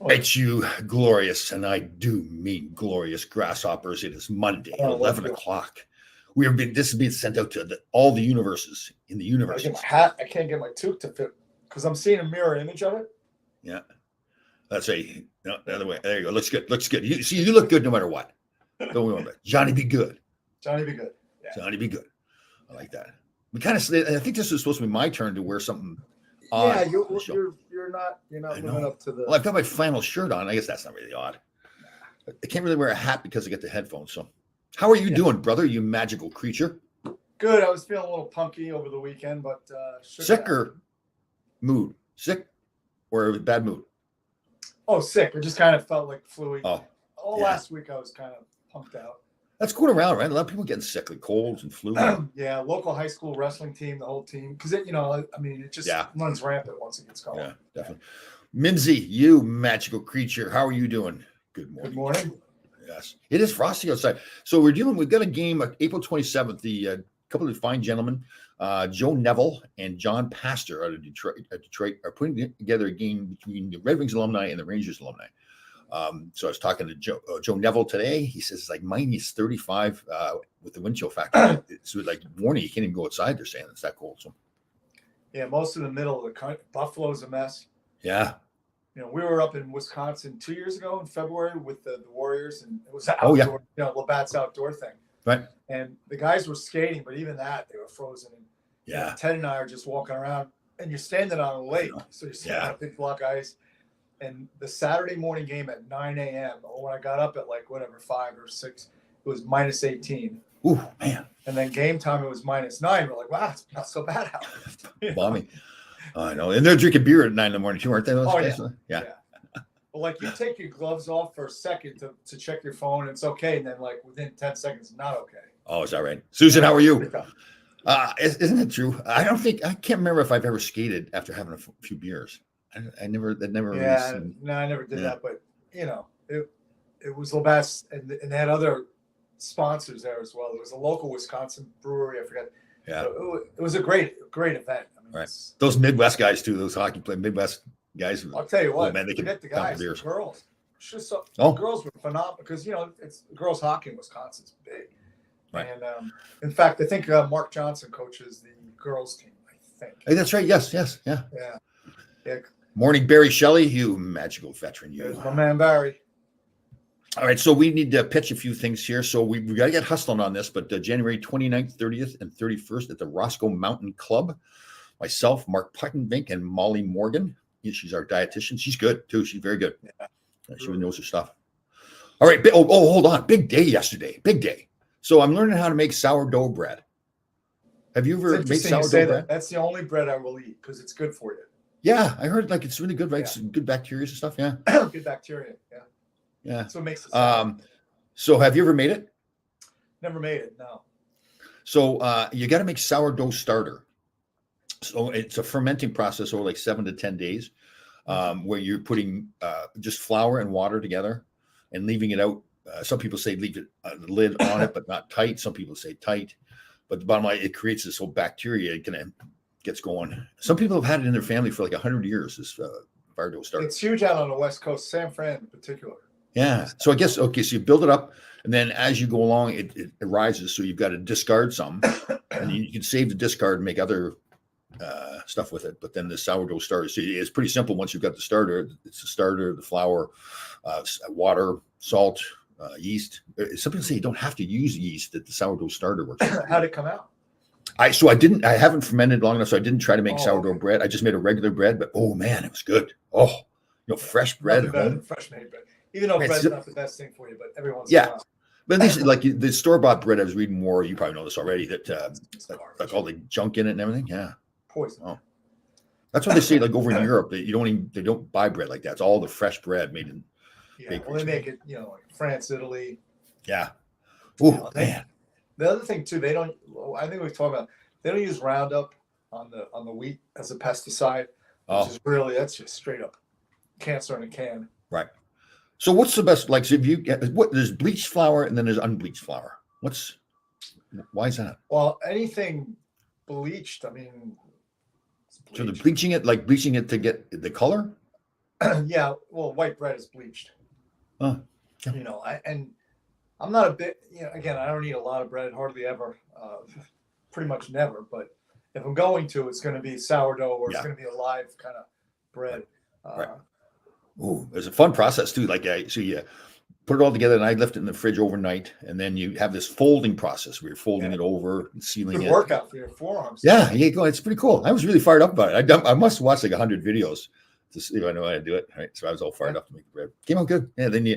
Right, you glorious, and I do mean glorious grasshoppers. It is Monday at 11 o'clock. This is being sent out to all the universes in the universe. I get my hat. I can't get my toque to fit because I'm seeing a mirror image of it. Yeah. Let's say, no, the other way. There you go. Looks good. Looks good. You look good no matter what. Don't worry about it. Johnny be good. Johnny be good. Yeah. Johnny be good. I like that. We kind of, I think this is supposed to be my turn to wear something. Yeah, you're not living up to the. Well, I've got my flannel shirt on. I guess that's not really odd. I can't really wear a hat because I get the headphones. So, how are you doing, brother? You magical creature. Good. I was feeling a little punky over the weekend, but sick or mood? Sick or bad mood? Oh, sick. I just kind of felt like flu. Last week I was kind of pumped out. That's going around, right? A lot of people getting sick, like colds and flu. Yeah, local high school wrestling team, the whole team, because it just runs rampant once it gets going. Yeah, definitely. Minzy, you magical creature, how are you doing? Good morning. Good morning. Yes, it is frosty outside. So we've got a game April 27th. The couple of fine gentlemen, Joe Neville and John Pastor out of Detroit are putting together a game between the Red Wings alumni and the Rangers alumni. So I was talking to Joe Neville today. He says it's like minus 35 with the wind chill factor. It's like warning, you can't even go outside. They're saying it's that cold. So yeah, most of the middle of the country, Buffalo's a mess. Yeah. We were up in Wisconsin 2 years ago in February with the Warriors, and it was an outdoor, Labatt's outdoor thing. Right. And the guys were skating, but even that, they were frozen. And, Ted and I are just walking around, and you're standing on a lake, so you're standing on a big block of ice. And the Saturday morning game at 9 a.m., or when I got up at 5 or 6, it was minus 18. Ooh, man. And then game time, it was minus 9. We're like, wow, it's not so bad out. Balmy. I know. And they're drinking beer at 9 in the morning too, aren't they? Yeah. Well, you take your gloves off for a second to check your phone, and it's okay. And then within 10 seconds, not okay. Oh, is that right? Susan, how are you? Isn't it true? I can't remember if I've ever skated after having a few beers. I never really no, I never did that, but it was Labatt's, and they had other sponsors there as well. There was a local Wisconsin brewery, I forget. Yeah, it was a great event. I mean, right. Those Midwest guys too, those hockey play Midwest guys. I'll tell you what, man, they forget the guys, the girls. The girls were phenomenal because it's girls hockey in Wisconsin's big. Right. And in fact, I think Mark Johnson coaches the girls team. I think. Hey, that's right. Yes. Yeah. Morning, Barry Shelley, you magical veteran. There's my man, Barry. All right, so we need to pitch a few things here. So we got to get hustling on this, but January 29th, 30th, and 31st at the Roscoe Mountain Club. Myself, Mark Puttenvink, and Molly Morgan. She's our dietitian. She's good, too. She's very good. Yeah. She knows her stuff. All right. Hold on. Big day yesterday. Big day. So I'm learning how to make sourdough bread. Have you ever made sourdough bread? That's the only bread I will eat because it's good for you. Yeah, I heard it's really good, right? Yeah. Good bacteria and stuff. Yeah. Good bacteria. Yeah. Yeah. So it makes it. So have you ever made it? Never made it. No. So you got to make sourdough starter. So it's a fermenting process over 7 to 10 days, where you're putting just flour and water together and leaving it out. Some people say leave it the lid on it, but not tight. Some people say tight. But the bottom line, it creates this whole bacteria. It can gets going. Some people have had it in their family for 100 years. This sourdough starter. It's huge out on the West Coast, San Fran in particular. Yeah. So I guess so you build it up, and then as you go along, it rises. So you've got to discard some, and you can save the discard and make other stuff with it. But then the sourdough starter, so it's pretty simple. Once you've got the starter, it's the starter, the flour, water, salt, yeast. Some people say you don't have to use yeast that the sourdough starter works. How'd it come out? I haven't fermented long enough, so I didn't try to make sourdough bread. I just made a regular bread, but oh man, it was good. Oh, fresh bread. Fresh made bread. Even though bread's not the best thing for you, but every once in a while. But at least the store-bought bread, I was reading more. You probably know this already. That all the junk in it and everything. Yeah, poison. Oh. That's what they say. Over in Europe, they don't buy bread like that. It's all the fresh bread made in. Yeah, well, they make it, France, Italy. Yeah. Oh man. The other thing too, I think we've talked about, they don't use Roundup on the wheat as a pesticide, which is that's just straight up cancer in a can. Right. So what's the best? So if you get there's bleached flour and then there's unbleached flour. Why is that? Well, anything bleached, So the bleaching it to get the color? Yeah, well, white bread is bleached. Oh, yeah. You know, I'm not a bit. You know, again, I don't eat a lot of bread, hardly ever, pretty much never. But if I'm going to, it's going to be sourdough or it's Yeah. going to be a live kind of bread. Right. Ooh, it's a fun process too. Like so you put it all together and I left it in the fridge overnight, and then you have this folding process where you're folding Yeah. it over and sealing Good it. workout for your forearms. Yeah, you go. It's pretty cool. I was really fired up about it. I must have watched like 100 videos to see if I know how to do it. Right, so I was all fired up to make the bread. Came out good. Yeah.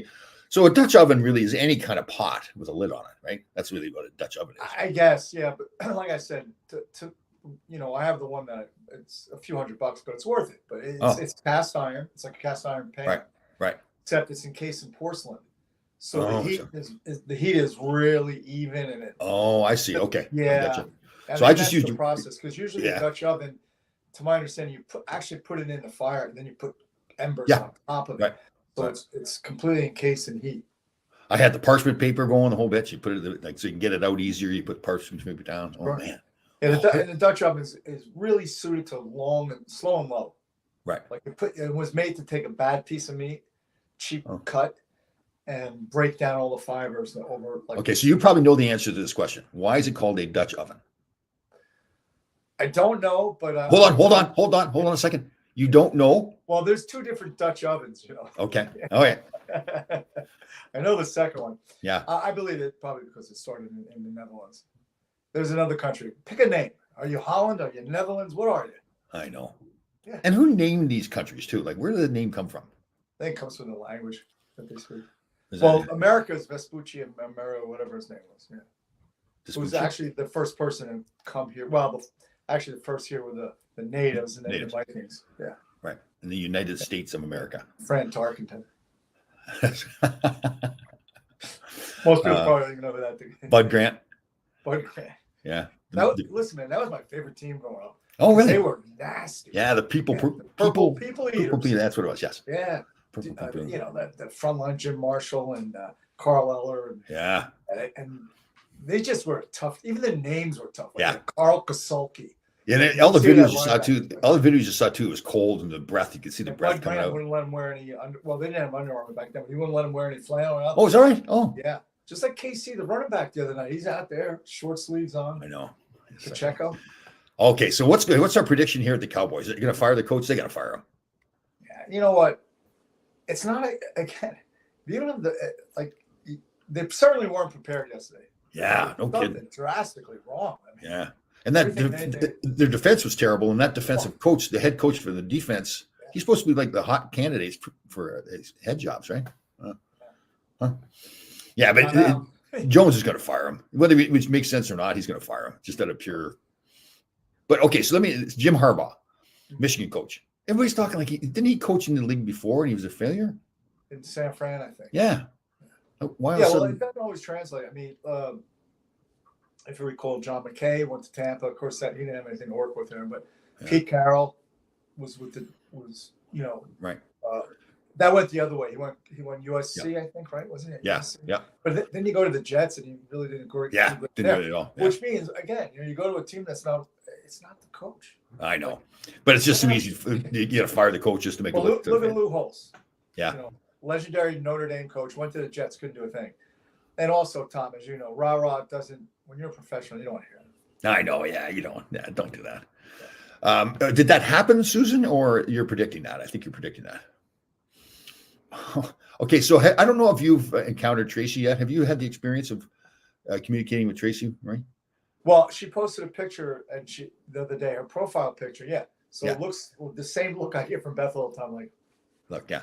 So a Dutch oven really is any kind of pot with a lid on it, right? That's really what a Dutch oven is. I guess, yeah. But like I said, to you know, I have the one that it's a few $100, but it's worth it. But it's cast iron. It's like a cast iron pan. Right. Except it's encased in porcelain. So Oh, the heat is really even in it. Oh, I see. Okay. Yeah. Gotcha. And So I just that's used the process, because usually the Dutch oven, to my understanding, you actually put it in the fire and then you put embers on top of it. Right. So it's completely encased in heat. I had the parchment paper going the whole bit. You put it like so you can get it out easier. You put parchment paper down. Oh man. And the Dutch oven is really suited to long and slow and low. Right. Like it was made to take a bad piece of meat, cheap cut, and break down all the fibers over. Like, okay, so you probably know the answer to this question. Why is it called a Dutch oven? I don't know, but hold on a second. You don't know? Well, there's two different Dutch ovens, you know. Okay. Oh yeah. I know the second one. Yeah. I believe it probably because it started in the Netherlands. There's another country. Pick a name. Are you Holland? Are you Netherlands? What are you? I know. Yeah. And who named these countries too? Like, where did the name come from? I think it comes from the language that they speak. Is Well, America's Vespucci and America, whatever his name was. Yeah. that Who was actually the first person to come here. Well, actually, the first here were the natives and then the Vikings. Yeah. Right. In the United States of America. Fran Tarkenton. Most people probably don't even know who that thing is. Bud Grant. Bud Grant. Yeah. Listen, man, that was my favorite team growing up. Oh, really? They were nasty. Yeah, the people eaters. That's what it was. Yes. Yeah. You know, that front line, Jim Marshall and Carl Eller. And they just were tough. Even the names were tough. Like Carl Kasulki. Yeah, all the videos you saw too. All the videos you saw too, it was cold and the breath. You could see the breath coming out. Wouldn't let him wear any. Well, they didn't have Under Armour back then, but he wouldn't let him wear any flannel. Oh, is that right? Oh, yeah. Just like KC, the running back the other night. He's out there, short sleeves on. I know. Pacheco. Okay, so what's our prediction here at the Cowboys? Are you going to fire the coach? They got to fire him. Yeah, you know what? It's not again. You don't have they certainly weren't prepared yesterday. Yeah, no kidding. Drastically wrong. I mean, yeah, and that their defense was terrible, and that defensive coach, the head coach for the defense, he's supposed to be like the hot candidates for head jobs, right? Yeah, but Jones is going to fire him, whether it makes sense or not. He's going to fire him just out of pure. But okay, so Jim Harbaugh, Michigan coach. Everybody's talking like didn't he coach in the league before and he was a failure? In San Fran, I think. Yeah. Why? Yeah, well, it doesn't always translate. I mean, if you recall, John McKay went to Tampa. Of course, he didn't have anything to work with him. But Pete Carroll was right. That went the other way. He went USC, I think, right? Wasn't it? Yeah. USC? Yeah. But then you go to the Jets, and he really didn't go. Yeah, didn't do it at all. Yeah. Which means, again, you go to a team it's not the coach. I know, but it's just so easy. You got to fire the coach just to make it look. Look at Lou Holtz. Yeah. Legendary Notre Dame coach, went to the Jets, couldn't do a thing. And also, Tom, as you know, rah-rah doesn't, when you're a professional, you don't want to hear it. I know, yeah, you don't. Yeah, don't do that. Did that happen, Susan, or you're predicting that? I think you're predicting that. Okay, so I don't know if you've encountered Tracy yet. Have you had the experience of communicating with Tracy, right? Well, she posted a picture and the other day, her profile picture, So it looks the same look I get from Beth all the time, like, look, yeah.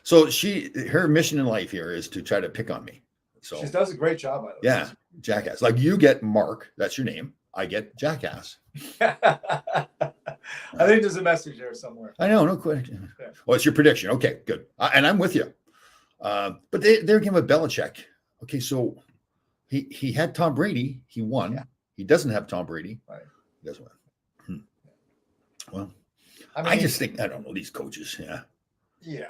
So her mission in life here is to try to pick on me. So she does a great job, by the way. Yeah, jackass. Like you get Mark, that's your name. I get jackass. I think there's a message there somewhere. I know, no question. Yeah. Well, it's your prediction. Okay, good. And I'm with you. But they're giving Belichick. Okay, so he had Tom Brady. He won. Yeah. He doesn't have Tom Brady. Right. He doesn't win. Well, I just think, I don't know, these coaches. Yeah. Yeah.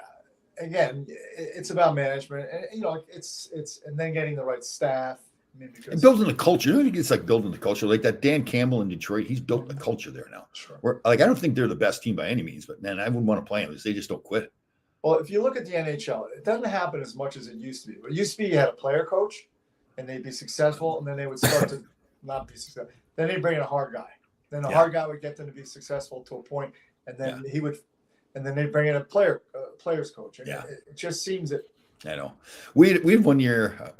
Again, it's about management, and it's and then getting the right staff. I mean, and building the culture. I think it's like building the culture. Like that Dan Campbell in Detroit, he's built the culture there now. Sure. I don't think they're the best team by any means, but man, I wouldn't want to play them because they just don't quit. Well, if you look at the NHL, it doesn't happen as much as it used to be. It used to be you had a player coach, and they'd be successful, and then they would start to not be successful. Then they'd bring in a hard guy. Then the hard guy would get them to be successful to a point, and then and then they'd bring in a players coach. And it just seems that. I know. We had 1 year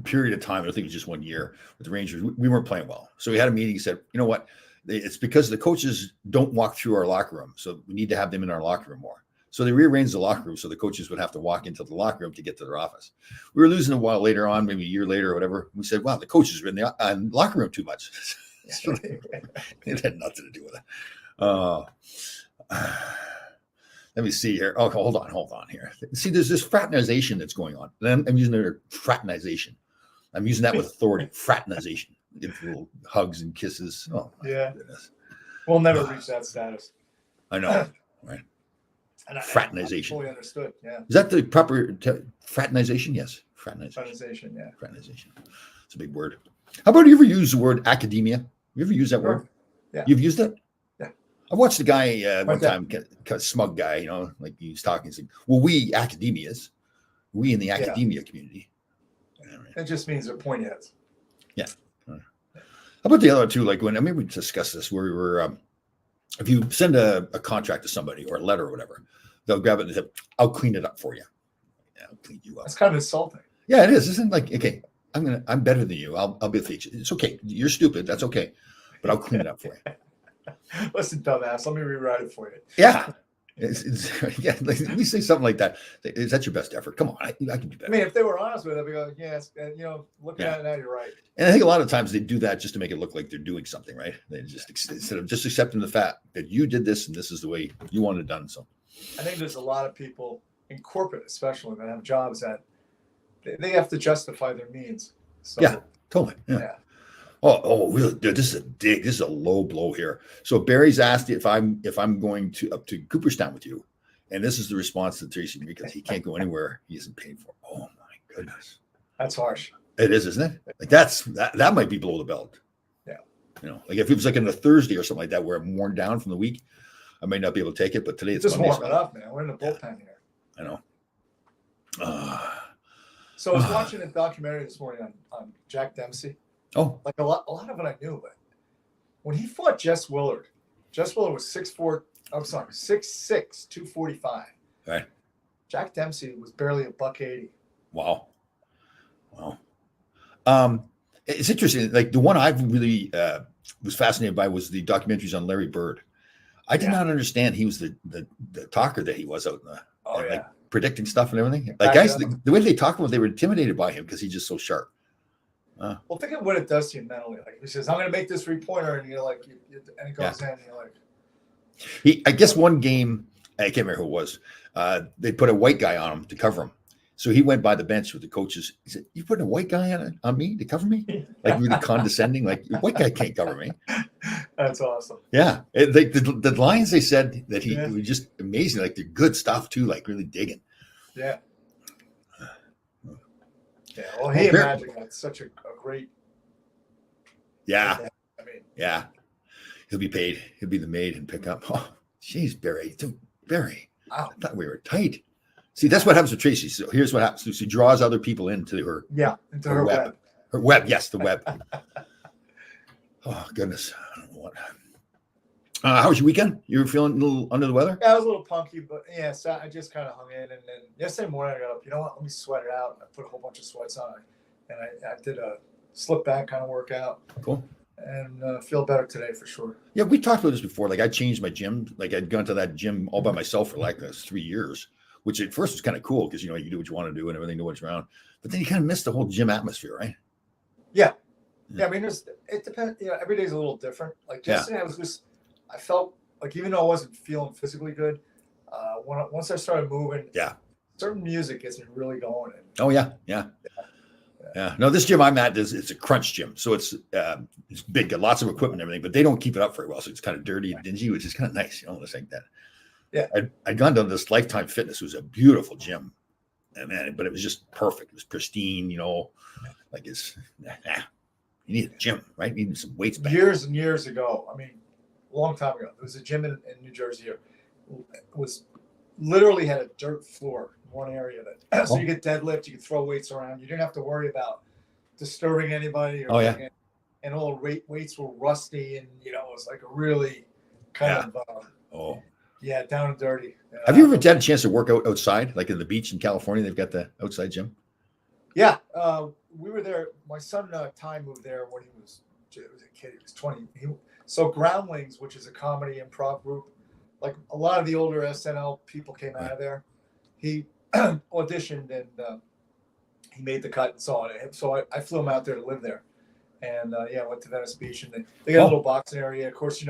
period of time. I think it was just 1 year with the Rangers. We weren't playing well, so we had a meeting. Said, you know what? It's because the coaches don't walk through our locker room, so we need to have them in our locker room more. So they rearranged the locker room so the coaches would have to walk into the locker room to get to their office. We were losing a while later on, maybe a year later or whatever. We said, wow, the coaches are in the locker room too much. So it had nothing to do with it. Let me see here. Oh, hold on here. See, there's this fraternization that's going on. And I'm using the word fraternization. I'm using that with authority. Fraternization. Give little hugs and kisses. Oh, yeah. Goodness. We'll never reach that status. I know. Right. And fraternization. I fully understood. Yeah. Is that the proper fraternization? Yes. Fraternization. Yeah. Fraternization. It's a big word. How about you ever use the word academia? You ever use that word? Yeah. You've used it? Yeah. I watched a guy one time, kind of smug guy, you know, like he was talking, saying, well, we academias, we in the academia community. It just means they're pointy heads. Yeah. How about the other two? Like when, I mean, we discussed this where we were, if you send a contract to somebody or a letter or whatever, they'll grab it and say, I'll clean it up for you. Yeah, I'll clean you up. That's kind of insulting. Yeah, it is. Isn't like, okay, I'm better than you. I'll be a feature. It's okay. You're stupid. That's okay. But I'll clean it up for you. Listen, dumbass, let me rewrite it for you. Yeah. Yeah, like, let me say something like that. Is that your best effort? Come on, I can do better. I mean, if they were honest with it, I'd be like, yes, you know, looking at it now, you're right. And I think a lot of times they do that just to make it look like they're doing something, right? They just instead of just accepting the fact that you did this and this is the way you want it done. So I think there's a lot of people in corporate, especially that have jobs that they have to justify their means. So, yeah, totally. Yeah. Oh, really? Dude, this is a dig. This is a low blow here. So Barry's asked if I'm going to up to Cooperstown with you, and this is the response to Tracy because he can't go anywhere he isn't paid for. Oh my goodness, that's harsh. It is, isn't it? Like that might be below the belt. Yeah, you know, like if it was like on a Thursday or something like that where I'm worn down from the week, I may not be able to take it. But today it's just warm it up, man. We're in the bullpen here. I know. So I was watching a documentary this morning on Jack Dempsey. Oh, like a lot of it I knew, but when he fought Jess Willard was 6'4", I'm sorry, 6'6", 245. Right. Jack Dempsey was barely $180. Wow. It's interesting. Like the one I've really was fascinated by was the documentaries on Larry Bird. I did not understand he was the talker that he was out in the like predicting stuff and everything. Like guys, the way they talk about, they were intimidated by him because he's just so sharp. Well, think of what it does to you mentally. Like he says, "I'm going to make this 3-pointer," and you're like, and it goes in, and you're like. I guess one game, I can't remember who it was. They put a white guy on him to cover him, so he went by the bench with the coaches. He said, "You putting a white guy on me to cover me?" Like really condescending, like white guy can't cover me. That's awesome. Yeah, the lines they said that he was just amazing. Like they're good stuff too. Like really digging. Yeah. Yeah, well, he and Magic had such a great. Yeah. I mean, yeah. He'll be paid. He'll be the maid and pick up. Oh, jeez, Barry. Barry. Wow. I thought we were tight. See, that's what happens with Tracy. So here's what happens. She draws other people into her. Yeah, into her web. Her web. Yes, the web. Oh, goodness. I don't know what. How was your weekend? You were feeling a little under the weather? Yeah, I was a little punky, but yeah, so I just kind of hung in. And then yesterday morning, I got up, you know what, let me sweat it out. I put a whole bunch of sweats on. And I did a slip back kind of workout. Cool. And feel better today for sure. Yeah, we talked about this before. Like I changed my gym. Like I'd gone to that gym all by myself for like 3 years, which at first was kind of cool because, you know, you do what you want to do and everything, know what's around. But then you kind of miss the whole gym atmosphere, right? Yeah. I mean, it depends. You know, every day's a little different. Like yesterday, I felt like even though I wasn't feeling physically good, once I started moving, certain music gets me really going. Oh yeah. No, this gym I'm at it's a crunch gym, so it's big, got lots of equipment and everything, but they don't keep it up very well, so it's kind of dirty and dingy, which is kind of nice, you know, to think that. Yeah, I'd gone to this Lifetime Fitness. It was a beautiful gym, and man, but it was just perfect. It was pristine, you know, like it's you need a gym, right? You need some weights back. Years and years ago, I mean, a long time ago, there was a gym in New Jersey. It was literally had a dirt floor in one area that so Oh. you could deadlift, you could throw weights around. You didn't have to worry about disturbing anybody. Or Oh, yeah. And all the weights were rusty, and it was like a really kind of Oh, down and dirty. have you ever had a chance to work out outside, like in the beach in California? They've got the outside gym. Yeah, we were there. My son Ty moved there when he was a kid. He was 20. So Groundlings, which is a comedy improv group, like a lot of the older SNL people came out of there. He auditioned and he made the cut and saw it. So I flew him out there to live there, and went to Venice Beach, and they got a little boxing area. Of course,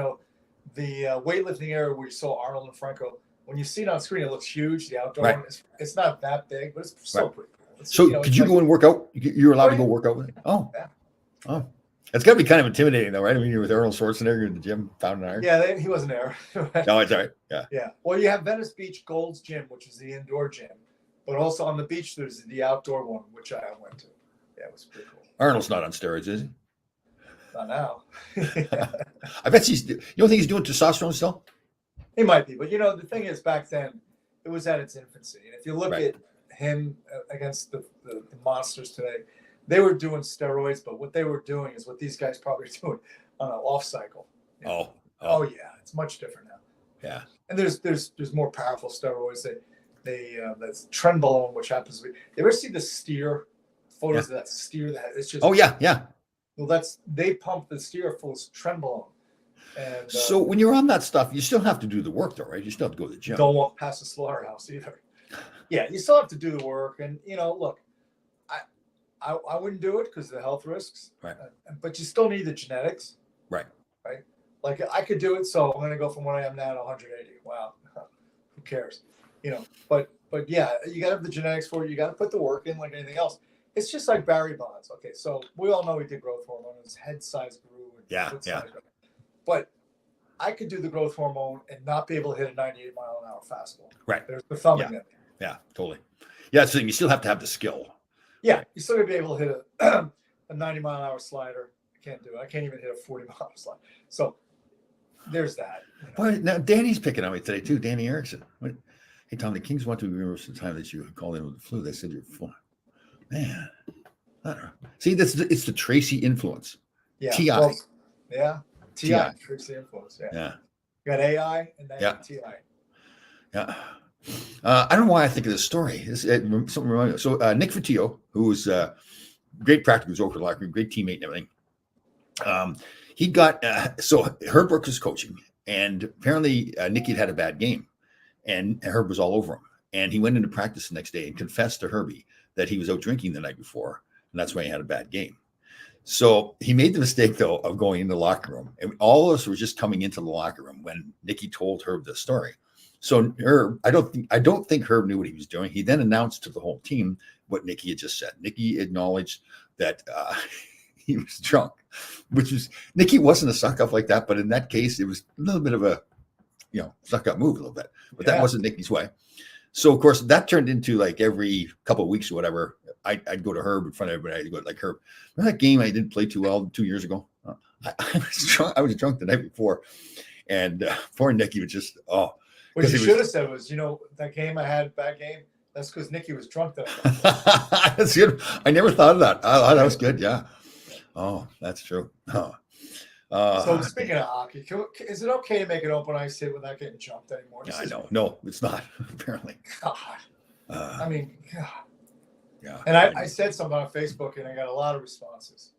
the weightlifting area where you saw Arnold and Franco. When you see it on screen, it looks huge. The outdoor one, it's not that big, but it's still pretty cool. So could you go and work out? You were allowed to go work out with it? Oh. Yeah. Oh. It's got to be kind of intimidating, though, right? I mean, you're with Arnold Schwarzenegger in the gym, pounding iron. Yeah, he wasn't there. No, it's all right. Yeah. Yeah. Well, you have Venice Beach Gold's Gym, which is the indoor gym, but also on the beach there's the outdoor one, which I went to. Yeah, it was pretty cool. Arnold's not on steroids, is he? Not now. I bet he's. You don't think he's doing testosterone still? He might be, but the thing is, back then it was at its infancy, and if you look at him against the monsters today, they were doing steroids, but what they were doing is what these guys probably are doing on an off cycle. Oh yeah, it's much different now. Yeah, and there's more powerful steroids. That's trenbolone, which happens. You ever see the steer photos of that steer that it's just? Oh yeah. Well, they pump the steer full of trenbolone. And so when you're on that stuff, you still have to do the work, though, right? You still have to go to the gym. Don't walk past the slaughterhouse either. Yeah, you still have to do the work, and look, I wouldn't do it because of the health risks. Right. But you still need the genetics. Right. Right. Like I could do it, so I'm going to go from what I am now to 180. Wow, who cares? But yeah, you got to have the genetics for it. You got to put the work in, like anything else. It's just like Barry Bonds. Okay, so we all know he did growth hormone. His head size grew. And size grew. But I could do the growth hormone and not be able to hit a 98-mile-an-hour fastball. Right. There's the thumbing in there. Yeah, totally. Yeah, so you still have to have the skill. Yeah, you still got to be able to hit a 90-mile-an-hour slider. I can't do it. I can't even hit a 40-mile slider. So there's that. Boy, now Danny's picking on me today too. Danny Erickson. Hey Tom, the Kings want to remember the time that you called in with the flu. They said you're full. Man, I don't know. See, it's the Tracy influence. Yeah. Ti. Well, yeah. Ti. Tracy influence. Yeah. You got AI and then Ti. Yeah. I don't know why I think of this story. Something reminds me. So Nick Fotillo, who was great practical joker, great teammate and everything. He got so Herb Brooks was coaching, and apparently Nicky had a bad game, and Herb was all over him. And he went into practice the next day and confessed to Herbie that he was out drinking the night before, and that's why he had a bad game. So he made the mistake, though, of going in the locker room, and all of us were just coming into the locker room when Nicky told Herb the story. So Herb, I don't think Herb knew what he was doing. He then announced to the whole team what Nicky had just said. Nicky acknowledged that he was drunk, which was Nicky wasn't a suck up like that, but in that case, it was a little bit of a suck up move a little bit, but that wasn't Nicky's way. So of course that turned into like every couple of weeks or whatever, I'd go to Herb in front of everybody. I'd go like, Herb, remember that game I didn't play too well 2 years ago? I was drunk the night before, and poor Nicky was just What you should have said was, that game I had, bad game, that's because Nicky was drunk that night. That's good. I never thought of that. Oh, that was good. Yeah. Oh, that's true. Oh. So speaking of hockey, is it okay to make an open ice hit without getting jumped anymore? I know. No, it's not, apparently. God. I mean, God. Yeah. And I said something on Facebook, and I got a lot of responses.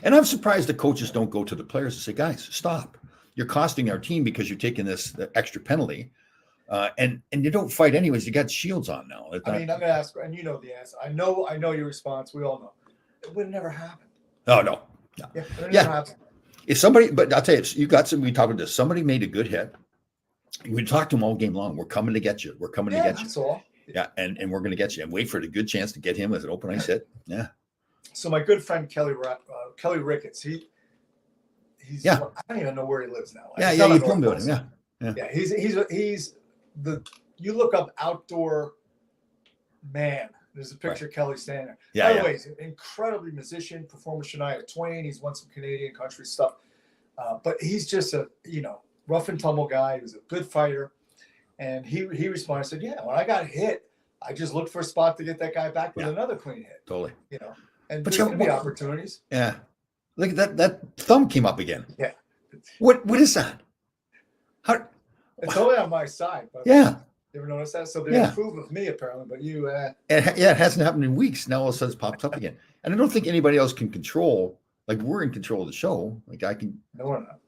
And I'm surprised the coaches don't go to the players and say, guys, stop. You're costing our team because you're taking this extra penalty. And you don't fight anyways. You got shields on now. I'm going to ask, and you know the answer. I know your response. We all know. It would have never happened. Oh, no. Yeah. Never happened. If somebody, but I'll tell you, you got some, we talked about this. Somebody made a good hit. We talked to them all game long. We're coming to get you. We're coming to get you. That's all. Yeah. And we're going to get you and wait for a good chance to get him as an open ice hit. Yeah. So my good friend, Kelly Ricketts, he's, I don't even know where he lives now. Like, you told me about him. Yeah. He's you look up outdoor man. There's a picture of Kelly standing there. By the way, he's an incredibly musician, performer Shania Twain. He's won some Canadian country stuff. But he's just a, rough and tumble guy. He was a good fighter. And he responded, said, yeah, when I got hit, I just looked for a spot to get that guy back with another clean hit. Totally. You know, and But there's going to be opportunities. Yeah. Look at that thumb came up again. Yeah. What is that? How? It's only on my side. But Yeah. You ever notice that? So they approve of me apparently, but you. It hasn't happened in weeks. Now all of a sudden it's popped up again, and I don't think anybody else can control. Like we're in control of the show. Like I can. No, we're not.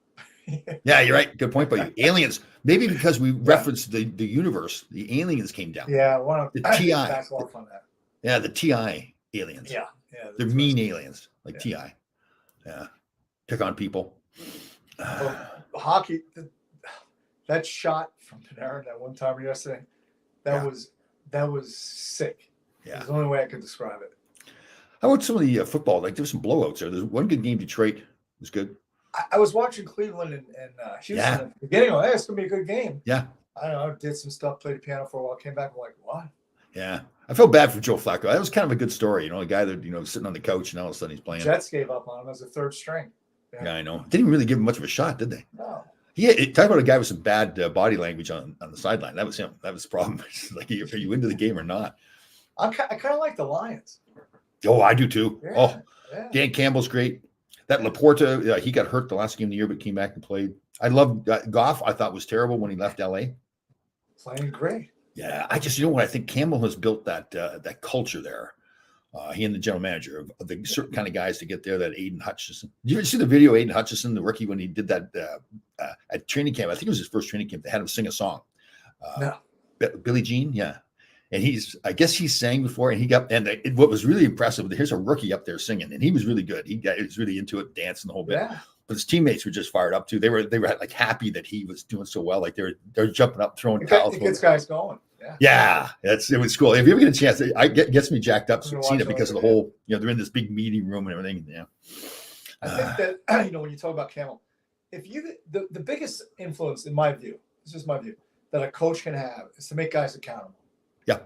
Yeah, you're right. Good point by you. Aliens. Maybe because we referenced the universe, the aliens came down. Yeah, the TI. Back off on that. Yeah, the TI aliens. Yeah. They're mean aliens, like TI. Yeah, pick on people. Hockey. That shot from Panarin that one time yesterday, that was sick. Yeah, it's the only way I could describe it. How about some of the football? Like there was some blowouts there. There's one good game. Detroit was good. I was watching Cleveland and Houston at the beginning. Hey, it's gonna be a good game. Yeah. I don't know. Did some stuff, played the piano for a while, came back. I'm like, what? Yeah, I felt bad for Joe Flacco. That was kind of a good story. A guy that sitting on the couch and all of a sudden he's playing. Jets gave up on him as a third string. Yeah, I know. Didn't even really give him much of a shot, did they? No. Talk about a guy with some bad body language on the sideline. That was him. That was the problem. Like, are you into the game or not? I kind of like the Lions. Oh, I do too. Yeah, Dan Campbell's great. That Laporta, he got hurt the last game of the year, but came back and played. I love Goff. I thought was terrible when he left LA. Playing great. Yeah, I just what I think Campbell has built that culture there. He and the general manager of the certain kind of guys to get there. That Aiden Hutchinson. Did you ever see the video of Aiden Hutchinson, the rookie, when he did that at training camp? I think it was his first training camp. They had him sing a song. No. Billie Jean, yeah. And I guess he sang before, and what was really impressive, here's a rookie up there singing, and he was really good. He was really into it, dancing the whole bit. Yeah. But his teammates were just fired up too. They were like happy that he was doing so well. Like they're jumping up, throwing towels. It gets guys going. Yeah, it was cool. If you ever get a chance, it gets me jacked up seeing it because of the whole. They're in this big meeting room and everything. Yeah. I think that when you talk about Campbell, if the biggest influence in my view, this is my view, that a coach can have is to make guys accountable. Yeah.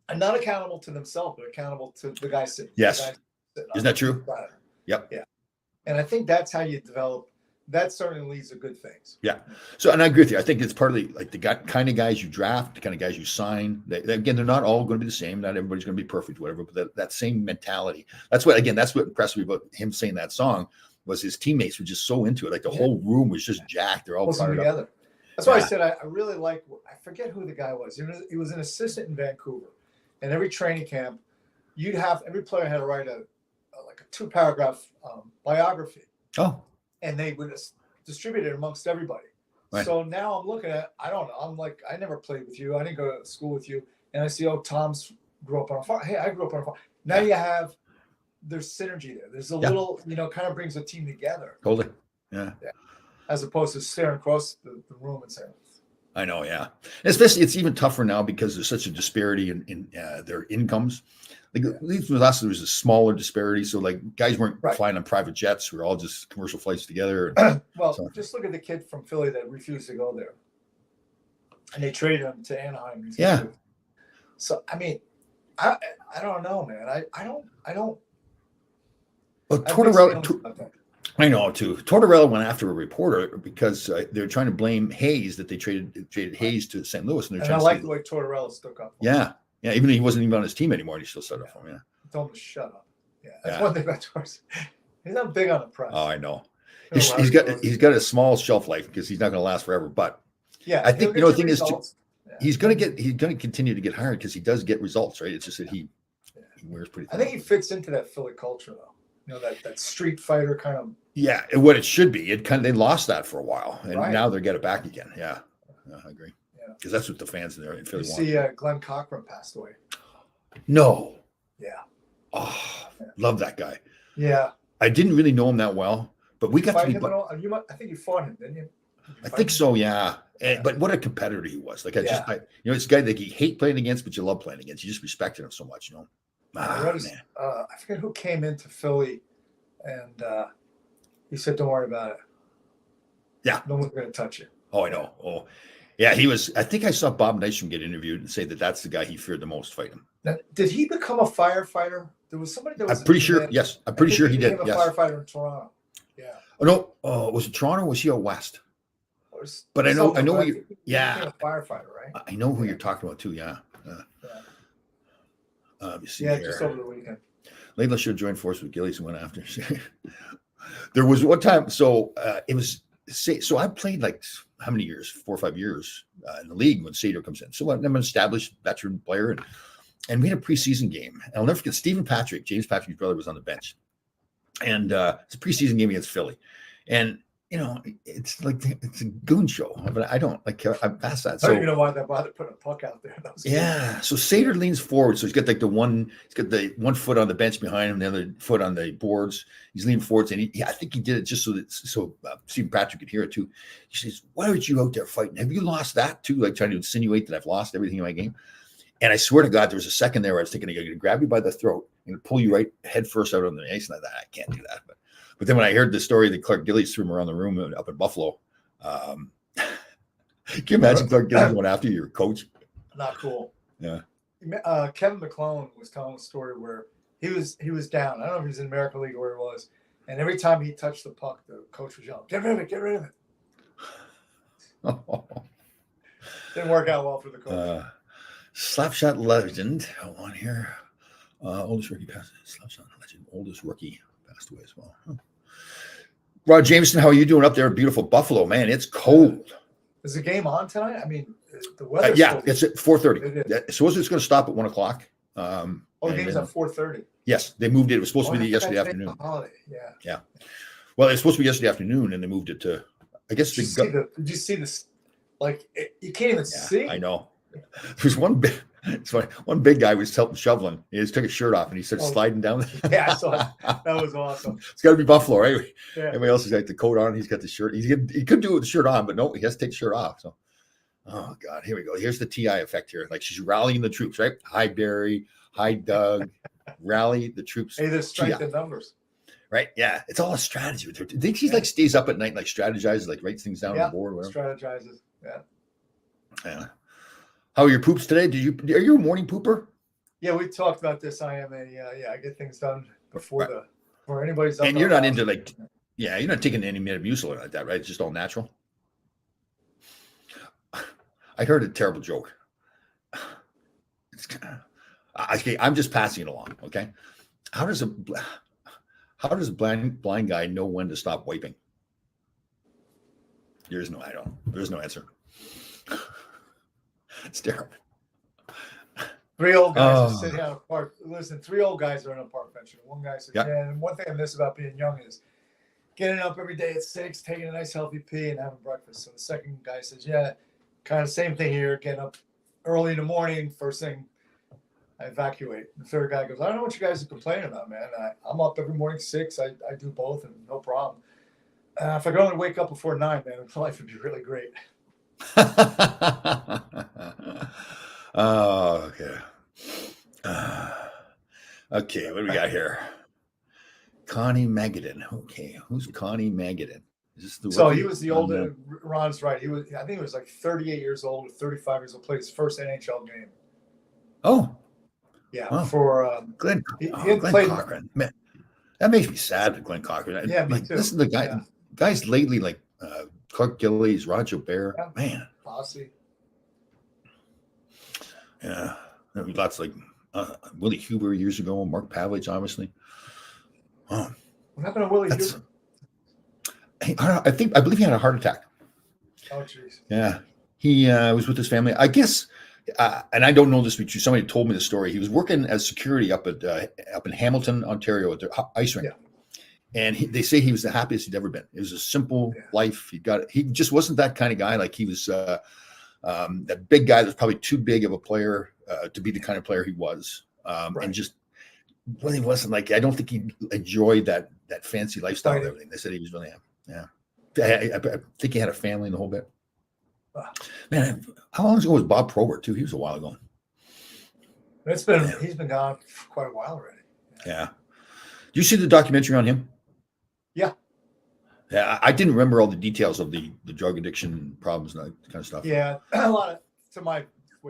And not accountable to themselves, but accountable to the guys sitting. Yes. Isn't that true? Yep. Yeah. And I think that's how you develop. That certainly leads to good things. Yeah. So, and I agree with you. I think it's partly like the kind of guys you draft, the kind of guys you sign. Again, they're not all going to be the same. Not everybody's going to be perfect, whatever. But that same mentality. That's what impressed me about him saying that song was his teammates were just so into it. Like the whole room was just jacked. They're all fired together. Up. That's why I said I really like. I forget who the guy was. He was an assistant in Vancouver, and every training camp, every player had to write a 2-paragraph biography. Oh. And they would distribute it amongst everybody. Right. So now I'm looking at, I don't know, I'm like, I never played with you. I didn't go to school with you. And I see, Tom's grew up on a farm. Hey, I grew up on a farm. Now there's synergy there. There's a little, kind of brings a team together. Totally. Yeah. As opposed to staring across the room and saying. I know, yeah. Especially, it's even tougher now because there's such a disparity in their incomes. Like at least with us, there was a smaller disparity. So like guys weren't flying on private jets. We were all just commercial flights together. Just look at the kid from Philly that refused to go there, and they traded him to Anaheim. Yeah. So I mean, I don't know, man. I don't. Well, Tortorella. I know too. Tortorella went after a reporter because they're trying to blame Hayes that they traded Hayes to St. Louis, and I like the way Tortorella stuck up. Yeah. Yeah, even though he wasn't even on his team anymore, he still stood up for him. Yeah, told him to shut up. Yeah, that's one thing about Torres. He's not big on the press. Oh, I know. He's got a small shelf life because he's not going to last forever. But I think the thing is, he's going to continue to get hired because he does get results, right? It's just that he wears pretty thin. I think he fits into that Philly culture, though. That street fighter kind of. Yeah, what it should be. They lost that for a while, and now they're getting it back again. Yeah, I agree. Because that's what the fans in there in Philly want. You see, Glenn Cochran passed away. No. Yeah. Oh, love that guy. Yeah. I didn't really know him that well, but we got to be. I think you fought him, didn't you? I think so, yeah. But what a competitor he was. Like it's a guy that you hate playing against, but you love playing against. You just respected him so much, I forget who came into Philly, and he said, "Don't worry about it. Yeah, no one's going to touch you." Oh, I know. Oh. Yeah, he was. I think I saw Bob Nystrom get interviewed and say that's the guy he feared the most fighting. Now, did he become a firefighter? There was somebody that was. I'm pretty sure. Yes, I'm pretty sure he did. Became a firefighter in Toronto. Yeah. Oh no! Was it Toronto? Or was he out west? But I know who you. He Yeah, became a firefighter, right? I know who you're talking about too. Yeah. Let me see here. Just over the weekend. Layla should have joined forces with Gillies and went after. There was one time, so it was. So I played like how many years? 4 or 5 years in the league when Sader comes in. So I'm an established veteran player, and we had a preseason game. And I'll never forget Stephen Patrick, James Patrick's brother, was on the bench, and it's a preseason game against Philly, and it's like it's a goon show, but I don't like. I'm past that. I don't even know why they bothered putting a puck out there. Yeah. So Sader leans forward, so he's got like the one foot on the bench behind him, the other foot on the boards. He's leaning forwards, and I think he did it just so Stephen Patrick could hear it too. He says, "Why aren't you out there fighting? Have you lost that too?" Like trying to insinuate that I've lost everything in my game. And I swear to God, there was a second there where I was thinking, I'm going to grab you by the throat and pull you right head first out on the ice. And I thought, I can't do that. But then when I heard the story that Clark Gillies threw him around the room up in Buffalo, can you imagine Clark Gillies going after your coach? Not cool. Yeah. Kevin McClone was telling a story where he was down. I don't know if he was in American League or where he was. And every time he touched the puck, the coach was yelling, "Get rid of it, get rid of it." Didn't work out well for the coach. Slapshot legend. On here. Oldest rookie passed. Slapshot legend. Oldest rookie passed away as well. Huh. Rod Jameson, how are you doing up there in beautiful Buffalo? Man, it's cold. Is the game on tonight? I mean, the weather. Yeah, it's at 4:30. Supposedly it's going to stop at 1 o'clock. The game's at 4:30. Yes, they moved it. It was supposed to be yesterday afternoon. Holiday. Yeah. Well, it's supposed to be yesterday afternoon, and they moved it to. I guess did you see this? Like you can't even see. I know. There's one big. It's funny. One big guy was shoveling. He just took his shirt off and he started sliding down. Yeah, I saw it. That was awesome. It's got to be Buffalo, right? Yeah. Everybody else has got the coat on. He's got the shirt. He could do it with the shirt on, but no, he has to take the shirt off. So, oh God, here we go. Here's the TI effect here. Like she's rallying the troops, right? Hi Barry, hi Doug, rally the troops. Hey, there's strength in numbers. Right? Yeah, it's all a strategy with her. I think she like stays up at night, like strategizes, like writes things down on the board. Whatever. Strategizes. Yeah. How are your poops today? Are you a morning pooper? Yeah, we talked about this. I am I get things done before anybody's up. And you're not into you're not taking any Metamucil like that, right? It's just all natural. I heard a terrible joke. I'm just passing it along. Okay. How does a blind guy know when to stop wiping? There's no answer. It's terrible. 3 old guys are sitting on a park. Listen, 3 old guys are on a park bench. And one guy said, "Yeah, and one thing I miss about being young is getting up every day at 6, taking a nice healthy pee, and having breakfast." So the second guy says, "Yeah, kind of same thing here. Getting up early in the morning, first thing I evacuate." The third guy goes, "I don't know what you guys are complaining about, man. I'm up every morning 6. I do both, and no problem. If I could only wake up before 9, man, life would be really great." Oh, okay. Okay, what do we got here? Connie Magadan. Okay, who's Connie Magadan? So he was the older. Ron's right. I think he was like 38 years old or 35 years old. Played his first NHL game. Oh, yeah. Wow. For Glenn Cochran. Man, that makes me sad with Glenn Cochran. Yeah, me too. This is the guy. Yeah. Guys lately, like Clark Gillies, Roger Bear. Yeah. Man, Posse. Yeah, lots like Willie Huber years ago, Mark Pavlich, obviously. Oh, what happened to Willie Huber? I believe he had a heart attack. Oh, jeez. Yeah, he was with his family. I guess, and I don't know this, but somebody told me the story. He was working as security up in Hamilton, Ontario, at the ice rink. Yeah. And they say he was the happiest he'd ever been. It was a simple life. He just wasn't that kind of guy. Like he was that big guy that's probably too big of a player to be the kind of player he was. And just really wasn't like, I don't think he enjoyed that fancy lifestyle and everything. They said he was really happy. Yeah. I think he had a family and the whole bit. Man, how long ago was Bob Probert too? He was a while ago. He's been gone for quite a while already. Yeah. Do you see the documentary on him? Yeah. Yeah, I didn't remember all the details of the drug addiction problems and that kind of stuff. Yeah, a lot of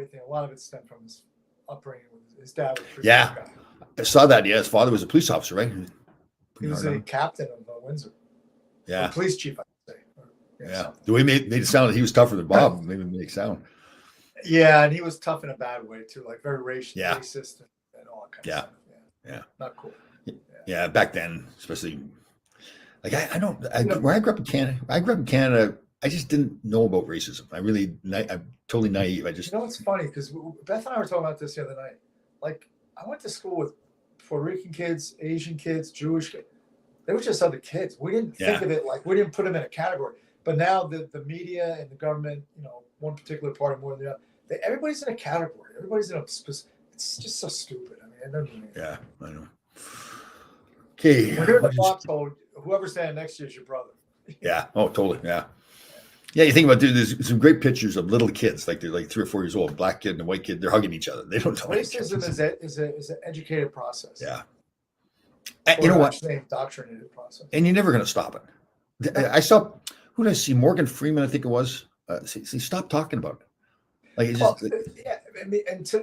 it stemmed from his upbringing. His dad was a pretty guy. I saw that. Yeah, his father was a police officer, right? He was a captain of Windsor. Yeah, police chief, I should say. Yeah. The way made it sound like he was tougher than Bob. Maybe make it sound. Yeah, and he was tough in a bad way too, like very racist and all that kind of stuff. Yeah. Not cool. Yeah, back then, especially like where I grew up in Canada. I just didn't know about racism. I'm totally naive. It's funny because Beth and I were talking about this the other night. Like, I went to school with Puerto Rican kids, Asian kids, Jewish kids. They were just other kids. We didn't think of it like we didn't put them in a category. But now the media and the government, one particular party more than the other, everybody's in a category. Everybody's in a specific. It's just so stupid. I mean, it doesn't mean anything. Yeah, I know. Okay. When you're in the foxhole, whoever's standing next to you is your brother. Yeah. Oh, totally. Yeah. Yeah, you think about there's some great pictures of little kids, like they're like 3 or 4 years old, black kid and a white kid, they're hugging each other. They don't know. Racism is an educated process. Yeah. And you know what? Indoctrinated process. And you're never going to stop it. I saw, who did I see? Morgan Freeman, I think it was. He stopped talking about it. Like,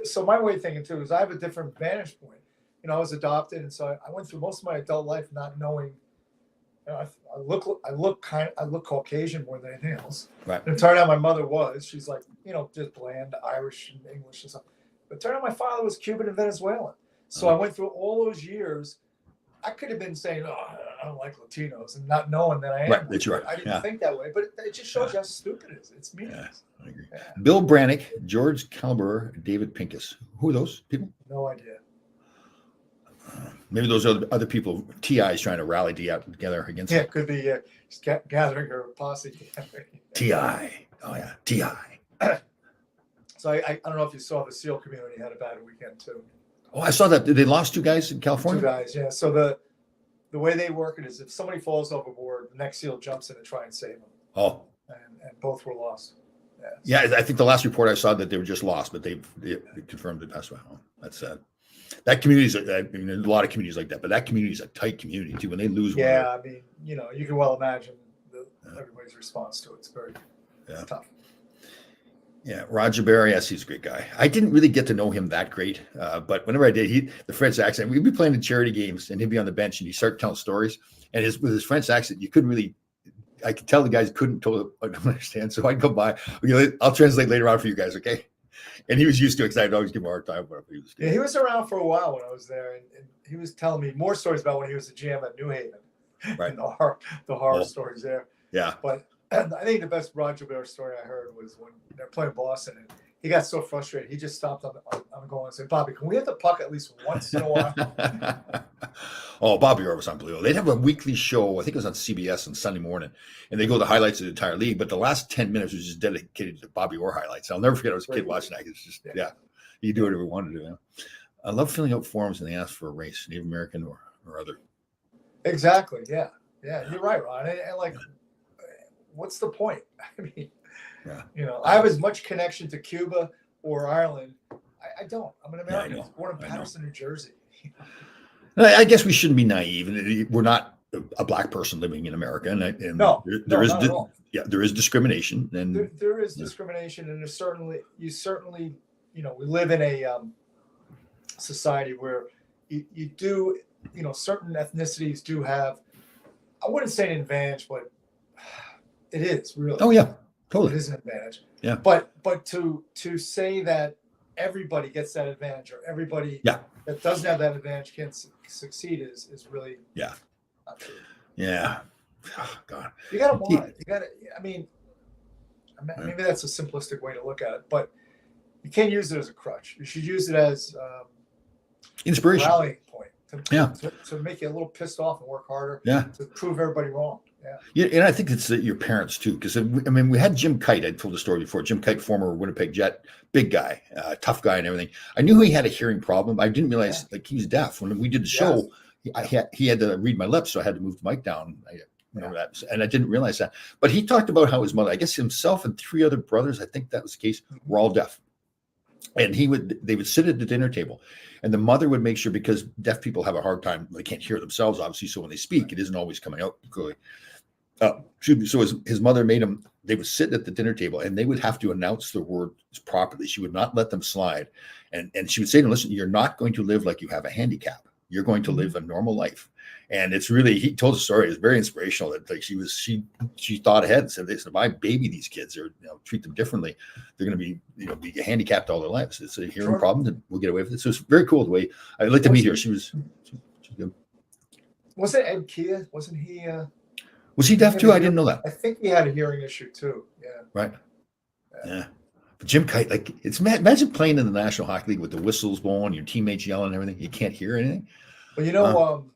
so my way of thinking too is I have a different vantage point. I was adopted, and so I went through most of my adult life not knowing. I look Caucasian more than anything else. Right. And it turned out my mother was. She's like, just bland Irish and English and stuff. But it turned out my father was Cuban and Venezuelan. So I went through all those years. I could have been saying, "Oh, I don't like Latinos," and not knowing that I am. Right, that's right. I didn't think that way, but it just shows you how stupid it is. It's meaningless. Yeah, I agree. Yeah. Bill Brannick, George Calber, David Pincus. Who are those people? No idea. Maybe those are other people. T.I. is trying to rally together against. Yeah, it could be just gathering her posse. T.I. Oh yeah, T.I. So I don't know if you saw the SEAL community had a bad weekend too. Oh, I saw that. They lost 2 guys in California. 2 guys, yeah. So the way they work it is if somebody falls overboard, the next SEAL jumps in to try and save them. Oh. And both were lost. Yeah, I think the last report I saw that they were just lost, but they confirmed it passed away. Oh, that's sad. That community is, there's a lot of communities like that, but that community is a tight community too. When they lose one. Yeah, I mean, you can well imagine everybody's response to it. It's very tough. Yeah, Roger Barry, yes, he's a great guy. I didn't really get to know him that great, but whenever I did, the French accent, we'd be playing the charity games, and he'd be on the bench, and he'd start telling stories, and with his French accent, you couldn't really. I could tell the guys couldn't totally understand, so I'd go by. I'll translate later on for you guys, okay? And he was used to it because I'd always give him a hard time. He was around for a while when I was there, and he was telling me more stories about when he was a GM at New Haven, right? And the horror stories there. Yeah. But I think the best Roger Bear story I heard was when they're playing Boston, and he got so frustrated he just stopped on the goal and said, "Bobby, can we have the puck at least once in a while?" Oh, Bobby Orr was unbelievable. They'd have a weekly show, I think it was on CBS on Sunday morning, and they go the highlights of the entire league. But the last 10 minutes was just dedicated to Bobby Orr highlights. I'll never forget. I was a kid watching that. It's just you do whatever you want to do. I love filling out forms and they ask for a race, Native American or other. Exactly. Yeah. You're right, Ron. And like, what's the point? I mean, I have as much connection to Cuba or Ireland. I don't. I'm an American. I was born in Patterson, New Jersey. I guess we shouldn't be naive. We're not a black person living in America, and there is discrimination, and there is discrimination, and there's certainly we live in a society where you do certain ethnicities do have, I wouldn't say an advantage, but it is really. Oh yeah, totally. It is an advantage. Yeah. But to say that everybody gets that advantage or everybody that doesn't have that advantage can succeed is really not true. Yeah. Oh, God. You gotta want it. You gotta. I mean, maybe that's a simplistic way to look at it, but you can't use it as a crutch. You should use it as inspiration, a rallying point. To make you a little pissed off and work harder. Yeah. To prove everybody wrong. Yeah, and I think it's your parents too, because we had Jim Kite. I told the story before. Jim Kite, former Winnipeg Jet, big guy, tough guy, and everything. I knew he had a hearing problem. I didn't realize he was deaf. When we did the show, he had to read my lips, so I had to move the mic down. I remember that, and I didn't realize that. But he talked about how his mother, I guess himself and 3 other brothers, I think that was the case, were all deaf. And they would sit at the dinner table, and the mother would make sure, because deaf people have a hard time; they can't hear themselves, obviously. So when they speak, it isn't always coming out clearly. So his mother made him. They would sit at the dinner table, and they would have to announce the words properly. She would not let them slide, and she would say to them, "Listen, you're not going to live like you have a handicap. you're going to live a normal life. And it's really, he told a story. It's very inspirational that like she thought ahead and said, if I baby these kids or treat them differently, they're going to be handicapped all their lives. It's a hearing problem, and we'll get away with it. So it's very cool the way I like to meet her. She was good. Was it Ed Kia? Wasn't he? Was he deaf too? I didn't know that. I think he had a hearing issue too. Yeah. Right. Yeah. But Jim Kite, like, imagine playing in the National Hockey League with the whistles blowing, your teammates yelling and everything. You can't hear anything. Well,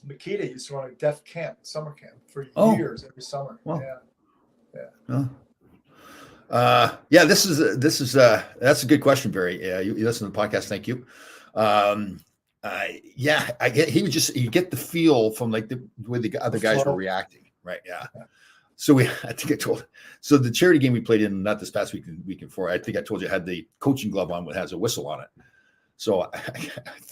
Makita used to run a deaf camp, summer camp for years every summer. Wow. Yeah. This is that's a good question, Barry. You listen to the podcast. Thank you. I get, you get the feel from like the way the other guys were reacting. Right. Yeah. So I think I told, so the charity game we played in, not this past week, the week before, I think I told you I had the coaching glove on, that has a whistle on it. So I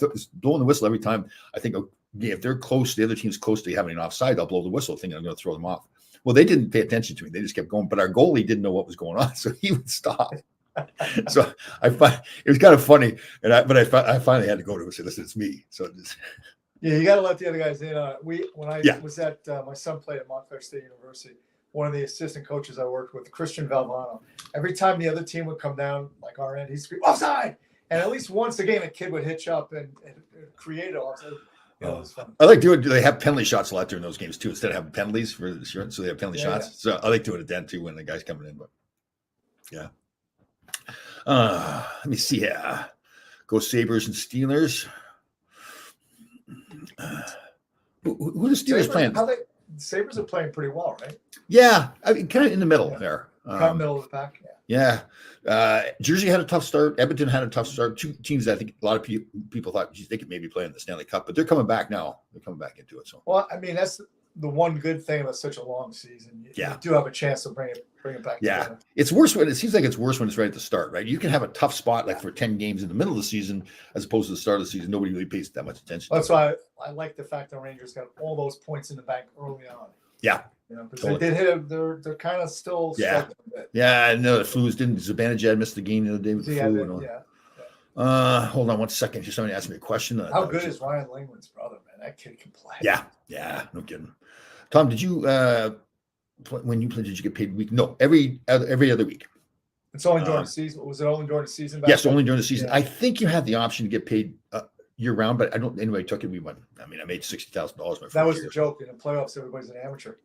was blowing the whistle every time. I think, if they're close, the other team's close to having an offside, I'll blow the whistle thinking I'm going to throw them off. Well, they didn't pay attention to me. They just kept going, but our goalie didn't know what was going on. So he would stop. So I find it was kind of funny. I finally had to go to him and say, listen, it's me. So yeah, you got to let the other guys in on it. When I was at, my son played at Montclair State University, one of the assistant coaches I worked with, Christian Valvano, every time the other team would come down, like our end, he'd scream, offside! And at least once a game, a kid would hitch up and create an offside. It was fun. I like doing, they have penalty shots a lot during those games too, instead of having penalties for the shirt. So they have penalty shots. Yeah. So I like doing it then too when the guy's coming in. But yeah. Let me see here. Go Sabres and Steelers. Who the Steelers playing? Sabres are playing pretty well, right? Yeah, I mean, kind of in the middle there. Kind of middle of the pack. Yeah. Jersey had a tough start. Edmonton had a tough start. Two teams I think a lot of people thought, geez, they could maybe play in the Stanley Cup, but they're coming back now. They're coming back into it. So, well, I mean, that's the one good thing about such a long season. You do have a chance to bring it back. Yeah, together. It's worse when it seems like it's worse when it's right at the start, right? You can have a tough spot like for 10 games in the middle of the season, as opposed to the start of the season. Nobody really pays that much attention. That's why I like the fact that Rangers got all those points in the bank early on. Yeah. Because they did hit they're kind of still struggling a bit. Yeah, I know the Flues didn't. Zibanejad missed the game the other day with the flu. Hold on one second. Just somebody asked me a question. How good is Ryan Lingman's brother, man? That kid can play. Yeah, no kidding. Tom, did you when you played? Did you get paid week? No, every other week. It's only during the season. Was it only during the season? Yes, only during the season. Yeah. I think you had the option to get paid year round, but I don't. Anyway, took it. We won. I mean, I made $60,000. That was the joke in the playoffs. Everybody's an amateur.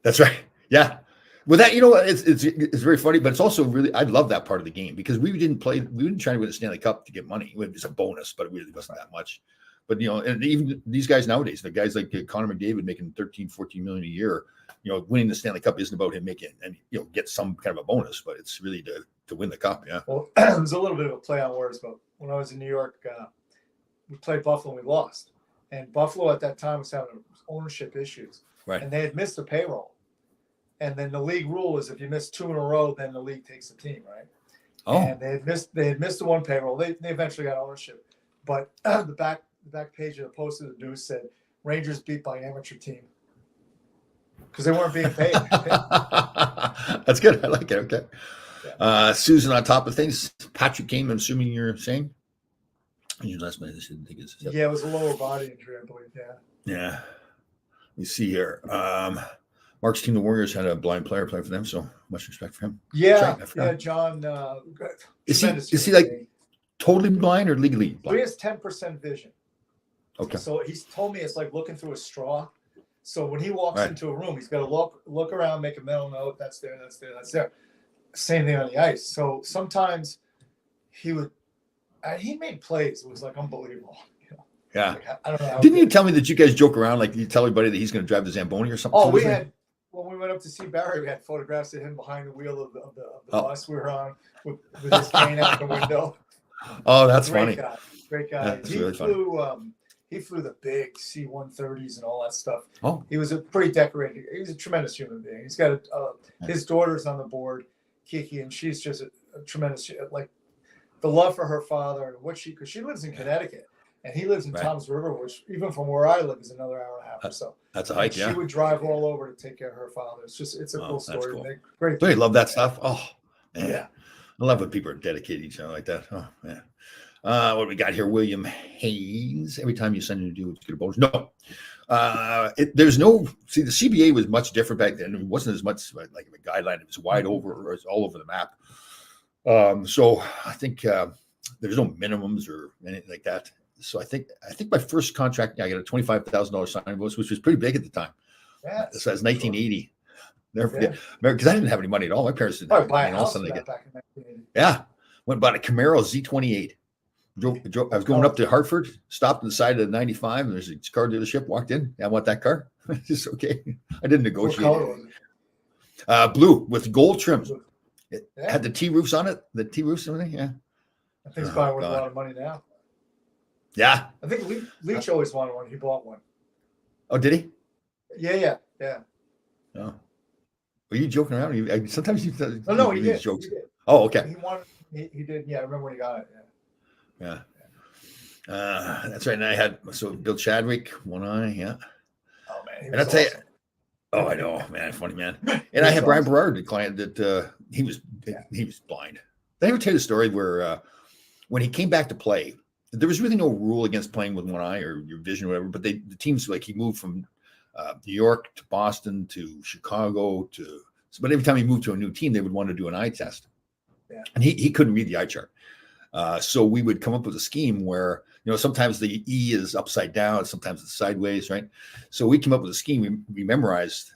That's right. Yeah. Well, that it's very funny, but it's also really I love that part of the game because we didn't try to win the Stanley Cup to get money. It was a bonus, but it really wasn't that much. But and even these guys nowadays, the guys like Connor McDavid making $13-14 million a year, winning the Stanley Cup isn't about him making and get some kind of a bonus, but it's really to win the cup. Yeah. Well, it was a little bit of a play on words, but when I was in New York, we played Buffalo and we lost, and Buffalo at that time was having ownership issues. Right. And they had missed the payroll. And then the league rule is if you miss 2 in a row, then the league takes the team, right? Oh. And they had missed the one payroll. They eventually got ownership. But the back page of the Post of the News said Rangers beat by amateur team. Because they weren't being paid. That's good. I like it. Okay. Yeah. Susan, on top of things, Patrick Kane, I'm assuming you're saying? Your last minute, I didn't think it's. Yeah, it was a lower body injury, I believe. Yeah. Yeah. You see here, Mark's team, the Warriors, had a blind player playing for them, so much respect for him. Yeah, John. Is he like totally blind or legally blind? Well, he has 10% vision. Okay. So he's told me it's like looking through a straw. So when he walks into a room, he's got to look around, make a mental note. That's there. That's there. That's there. Same thing on the ice. So sometimes he made plays. It was like unbelievable. Yeah. Like, I don't know. Didn't you tell me that you guys joke around, like you tell everybody that he's going to drive the Zamboni or something? Oh, when we went up to see Barry, we had photographs of him behind the wheel of the bus we were on with his cane out the window. Oh, that's funny. Great guy. That's really funny. He flew the big C-130s and all that stuff. Oh. He was a pretty decorated. He's a tremendous human being. He's got his daughter's on the board, Kiki, and she's just a tremendous, like the love for her father and because she lives in Connecticut. And he lives in Toms River, which even from where I live is another hour and a half or so. That's a hike, She would drive all over to take care of her father. It's a cool story. Cool. Great. Don't you love that stuff? Oh, man. Yeah. I love when people are dedicated to each other like that. Oh, man. What do we got here? William Haynes. Every time you send in a deal, get a bonus. No. There's no, see, the CBA was much different back then. It wasn't as much like a guideline. It was wide over, or it was all over the map. So I think there's no minimums or anything like that. So I think my first contract, I got a $25,000 signing bonus, which was pretty big at the time. Yeah. So that's 1980. Never forget, because I didn't have any money at all. My parents didn't have any Buy money. a All of a house sudden for they that get, back in 1980. yeah. Went and bought a Camaro Z28. I was going up to Hartford, stopped on the side of the 95, and there's a car dealership. Walked in. I want that car. Just okay. I didn't What negotiate. color was it? Blue with gold trims. It Yeah. had the T roofs on it. The T roofs and everything. Yeah. I think it's Oh, probably worth a God. lot of money now. Yeah. I think Leach always wanted one. He bought one. Oh, did he? Yeah. Oh. Were you joking around? Sometimes you. No, he these did. jokes. He did. Oh, okay. He wanted. He did. Yeah, I remember when he got it. Yeah. Yeah. That's right. And I had Bill Chadwick, one eye. Yeah. Oh man. He And I'll was tell you. awesome. Oh, I know, man. Funny man. And I had Brian Berard, the client that he was blind. Did I ever tell you the story where when he came back to play, there was really no rule against playing with one eye or your vision or whatever, but the teams, like, he moved from New York to Boston to Chicago but every time he moved to a new team, they would want to do an eye test. Yeah. And he couldn't read the eye chart. So we would come up with a scheme where, sometimes the E is upside down, sometimes it's sideways, right? So we came up with a scheme. We memorized,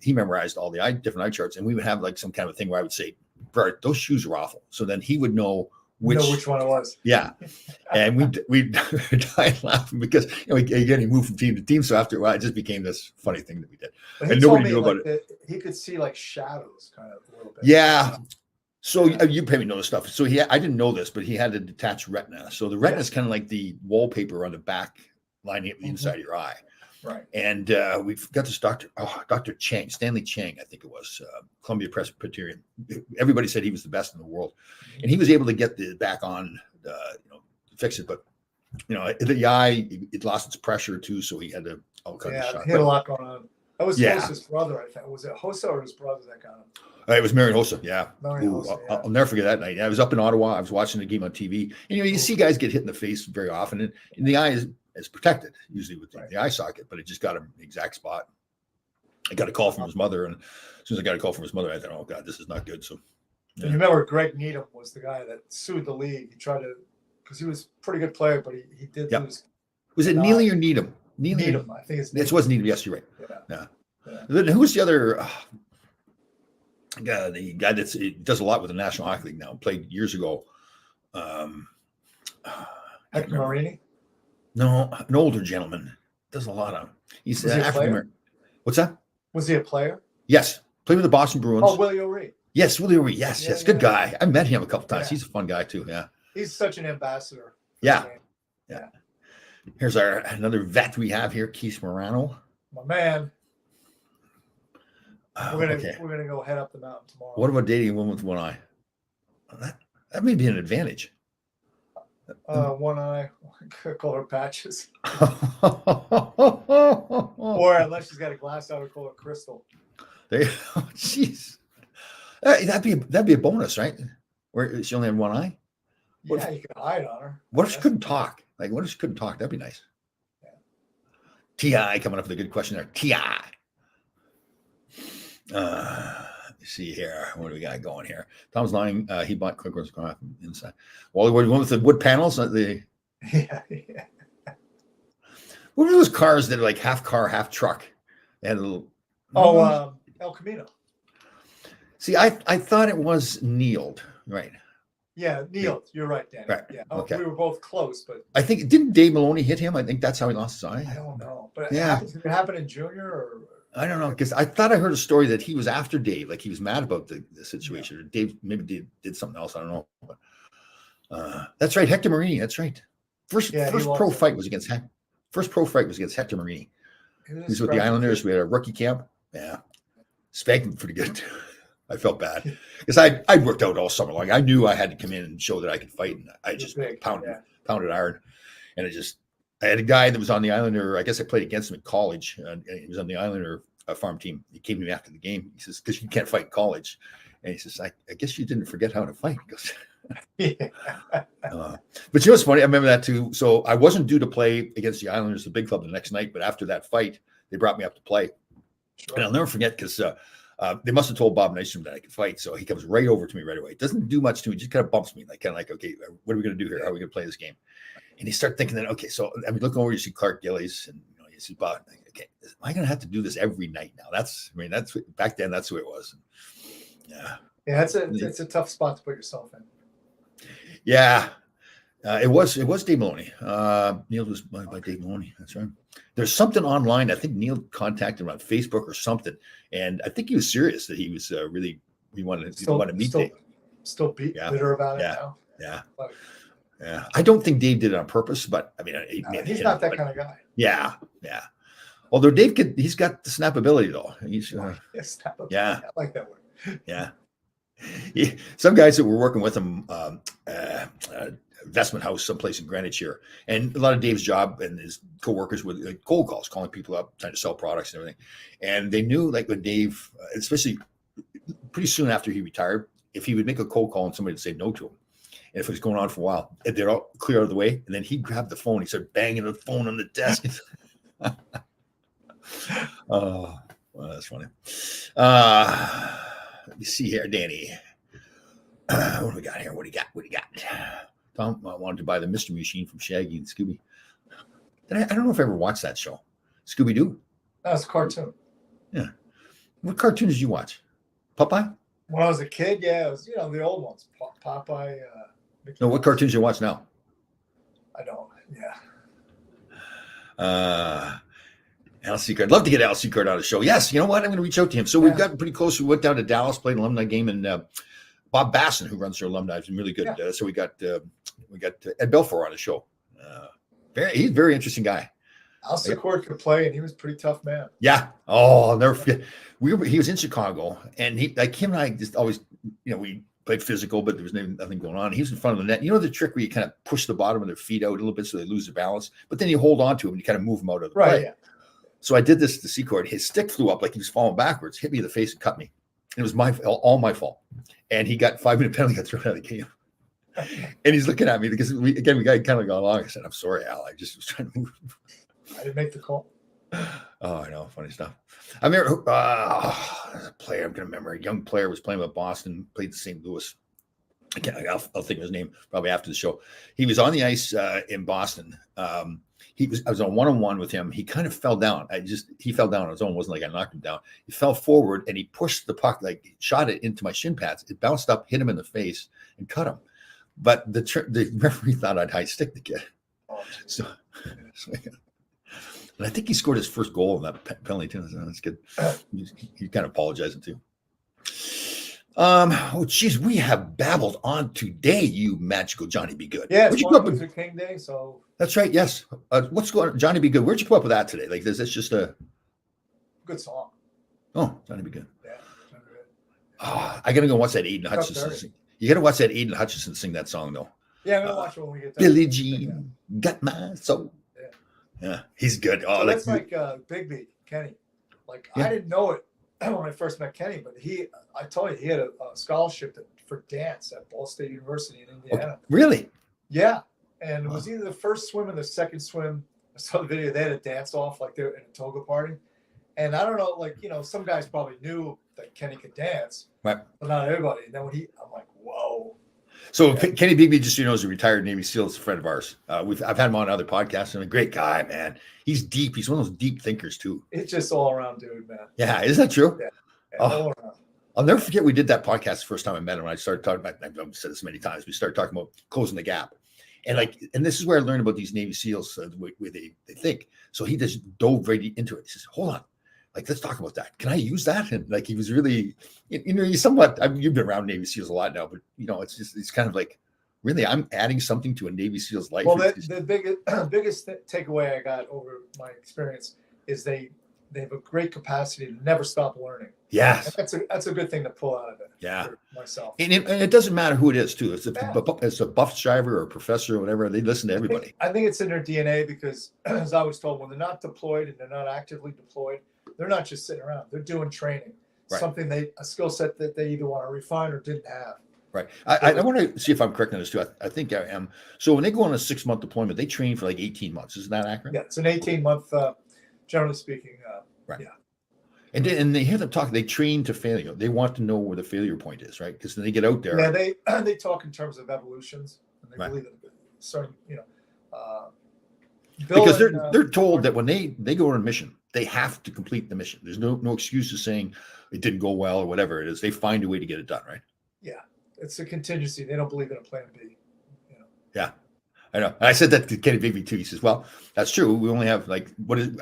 he memorized all the different eye charts, and we would have like some kind of thing where I would say, Bert, those shoes are awful. So then he would know which one it was. Yeah. And we died laughing because, again, he moved from team to team. So after a while, it just became this funny thing that we did. But he And told nobody me, knew about like, that he could see like shadows kind of a little bit. Yeah. So you probably know this stuff. So I didn't know this, but he had a detached retina. So the retina is kind of like the wallpaper on the back lining up the inside of your eye. Right. And we've got this Dr. Chang, Stanley Chang, I think it was, Columbia Presbyterian. Everybody said he was the best in the world. And he was able to get the back on, fix it. But, the eye, it lost its pressure too. So he had to cut the shot. He had a lot going on. That was Hosa's brother, I think. Was it Hosa or his brother that got him? It was Marion Hossa, yeah. Hossa, I'll never forget that night. I was up in Ottawa. I was watching the game on TV. And, you see guys get hit in the face very often. And the eye is protected, usually with the eye socket, but it just got him in the exact spot. I got a call from his mother. And as soon as I got a call from his mother, I thought, oh, God, this is not good. So, yeah. And you remember Greg Needham was the guy that sued the league. He tried to, because he was a pretty good player, but he did lose. Was it Neely or Needham? Needham, I think it's Needham. It was Needham. Yes, you're right. Yeah. Then who was the other guy? The guy that does a lot with the National Hockey League now. Played years ago. Hector Marini? No, an older gentleman. Does a lot of. He's African American. What's that? Was he a player? Yes, played with the Boston Bruins. Oh, Willie O'Ree. Yes, Willie O'Ree. Yes, good guy. I met him a couple times. He's a fun guy too. Yeah. He's such an ambassador. Yeah. Here's another vet we have here, Keith Morano. My man. We're gonna go head up the mountain tomorrow. What about dating a woman with one eye? That may be an advantage. One eye, call her Patches. Or unless she's got a glass eye, we call her Crystal. Jeez. That'd be a bonus, right? Where she only had one eye. You can hide on her. What if she couldn't talk? What if she couldn't talk? That'd be nice. Yeah. Ti coming up with a good question there. Ti. Let me see here. What do we got going here? Tom's lying. He bought quick ones inside. Wally, what do you want with the wood panels? Yeah. What were those cars that are like half car, half truck? They had a little. El Camino. See, I thought it was Neiled, right? Yeah, Neil, you're right, Danny. Right. Yeah. Okay. We were both close, but I think didn't Dave Maloney hit him? I think that's how he lost his eye. I don't know. But did it happen in junior or I don't know, because I thought I heard a story that he was after Dave, like he was mad about the situation. Or Dave maybe did something else. I don't know. But, that's right, Hector Marini. That's right. First pro fight was against Hector Marini. He was with the Islanders. We had a rookie camp. Yeah, spanked him pretty good. I felt bad because I worked out all summer long. I knew I had to come in and show that I could fight, and I just pounded iron. And I had a guy that was on the Islander. I guess I played against him in college, and he was on the Islander farm team. He came to me after the game. He says, "Because you can't fight in college," and he says, "I guess you didn't forget how to fight." He goes, Yeah. But you know what's funny? I remember that too. So I wasn't due to play against the Islanders, the big club, the next night. But after that fight, they brought me up to play. Sure. And I'll never forget because they must have told Bob Nystrom that I could fight. So he comes right over to me right away. It doesn't do much to me. Just kind of bumps me, like kind of like, okay, what are we going to do here? How are we going to play this game? And you start thinking that, okay, so I mean, looking over, you see Clark Gillies, and you see Bob. Okay, am I going to have to do this every night now? That's back then. That's who it was. Yeah. Yeah, it's a tough spot to put yourself in. Yeah. It was Dave Maloney. Neil was by Dave Maloney. That's right. There's something online. I think Neil contacted him on Facebook or something, and I think he was serious that he was really he wanted to meet Dave. Still bitter about it now. Yeah. But, yeah. I don't think Dave did it on purpose, but I mean, he's not that kind of guy. Yeah. Yeah. Although Dave he's got the snap ability though. He's yeah. I like that word. Yeah. Some guys that were working with him, investment house someplace in Greenwich here, and a lot of Dave's job and his co-workers with like cold calls, calling people up, trying to sell products and everything. And they knew, like, when Dave, especially pretty soon after he retired, if he would make a cold call and somebody would say no to him, and if it was going on for a while, they'd all clear out of the way, and then he'd grab the phone. He started banging the phone on the desk. Oh, well, that's funny. Let me see here, Danny. What do we got here? What do you got? Tom wanted to buy the Mystery Machine from Shaggy and Scooby. I don't know if I ever watched that show. Scooby Doo. That's a cartoon. Yeah. What cartoons did you watch? Popeye? When I was a kid, yeah, it was the old ones. Popeye. No, what cartoons you watch now? I don't. Yeah. Al Seacard. I'd love to get Al Seacard on the show. Yes, you know what? I'm going to reach out to him. So we've gotten pretty close. We went down to Dallas, played an alumni game, and Bob Basson, who runs their alumni, has been really good. Yeah. So we got Ed Belfour on the show. He's a very interesting guy. Al Seacard could play, and he was a pretty tough man. Yeah. Oh, I'll never forget. He was in Chicago, and him and I just always, we played physical, but there was nothing going on. He was in front of the net. You know the trick where you kind of push the bottom of their feet out a little bit so they lose their balance, but then you hold on to them and you kind of move them out of the play. Yeah. So I did this to Seacard. His stick flew up like he was falling backwards, hit me in the face, and cut me. It was all my fault. And he got 5-minute penalty, got thrown out of the game. And he's looking at me because we got kind of gone along. I said, "I'm sorry, Al. I just was trying to move." I didn't make the call. Oh, I know. Funny stuff. I remember there's a player I'm going to remember. A young player was playing with Boston, played the St. Louis. I'll think of his name probably after the show. He was on the ice in Boston. I was on one-on-one with him. He kind of fell down. He fell down on his own. It wasn't like I knocked him down. He fell forward and he pushed the puck, like shot it into my shin pads. It bounced up, hit him in the face, and cut him. But the referee thought I'd high stick the kid. So and I think he scored his first goal in that penalty too. So that's good. He kind of apologizing too. Oh geez, we have babbled on today, you magical Johnny Be Good. Yeah, it's Martin Luther King Day, so that's right. Yes. What's going on, Johnny Be Good? Where'd you come up with that today? Like, is this just a good song? Oh, Johnny Be Good. Yeah. Oh, I gotta go watch that Aiden Hutchinson sing. You gotta watch that Aiden Hutchinson sing that song though. Yeah, I'm gonna watch it when we get there. Billie Jean got my soul. Yeah, he's good. Oh, so that's like Bigby Kenny. Like I didn't know it when I first met Kenny, but I told you he had a scholarship for dance at Ball State University in Indiana. Oh, really? Yeah, and it was either the first swim or the second swim. I saw the video. They had a dance off like they were in a toga party, and I don't know, like some guys probably knew that Kenny could dance, right? But not everybody. And then when I'm like, whoa. So Kenny Bigby, just is a retired Navy SEAL. It's a friend of ours. I've had him on other podcasts, and a great guy, man. He's deep. He's one of those deep thinkers too. It's just all around, dude, man. Yeah, isn't that true? Yeah. All around. I'll never forget we did that podcast the first time I met him. When I started talking about, I've said this many times. We started talking about closing the gap, and this is where I learned about these Navy SEALs, the way they think. So he just dove right into it. He says, "Hold on. Let's talk about that. Can I use that?" And he was really, he's somewhat, you've been around Navy SEALs a lot now, but it's kind of like, really, I'm adding something to a Navy SEAL's life. Well, the biggest takeaway I got over my experience is they have a great capacity to never stop learning. Yes. And that's a good thing to pull out of it. Yeah. For myself. And it doesn't matter who it is too. It's a buff driver or a professor or whatever. They listen to everybody. I think it's in their DNA because, as I was told, when they're not deployed and they're not actively deployed, they're not just sitting around. They're doing training, right. A skill set that they either want to refine or didn't have. Right. I want to see if I'm correct on this too. I think I am. So when they go on a 6-month deployment, they train for like 18 months. Isn't that accurate? Yeah, it's an 18-month, generally speaking. Right. Yeah. And they hear them talk. They train to failure. They want to know where the failure point is, right? Because then they get out there. Yeah, they talk in terms of evolutions, and they Right. believe in certain, Because building, they're told that when they go on a mission, they have to complete the mission. There's no excuses saying it didn't go well or whatever it is. They find a way to get it done, right? yeah, it's a contingency. They don't believe in a plan B. Yeah, I know. And I said that to Kenny Bigby too. He says, "Well, that's true. We only have like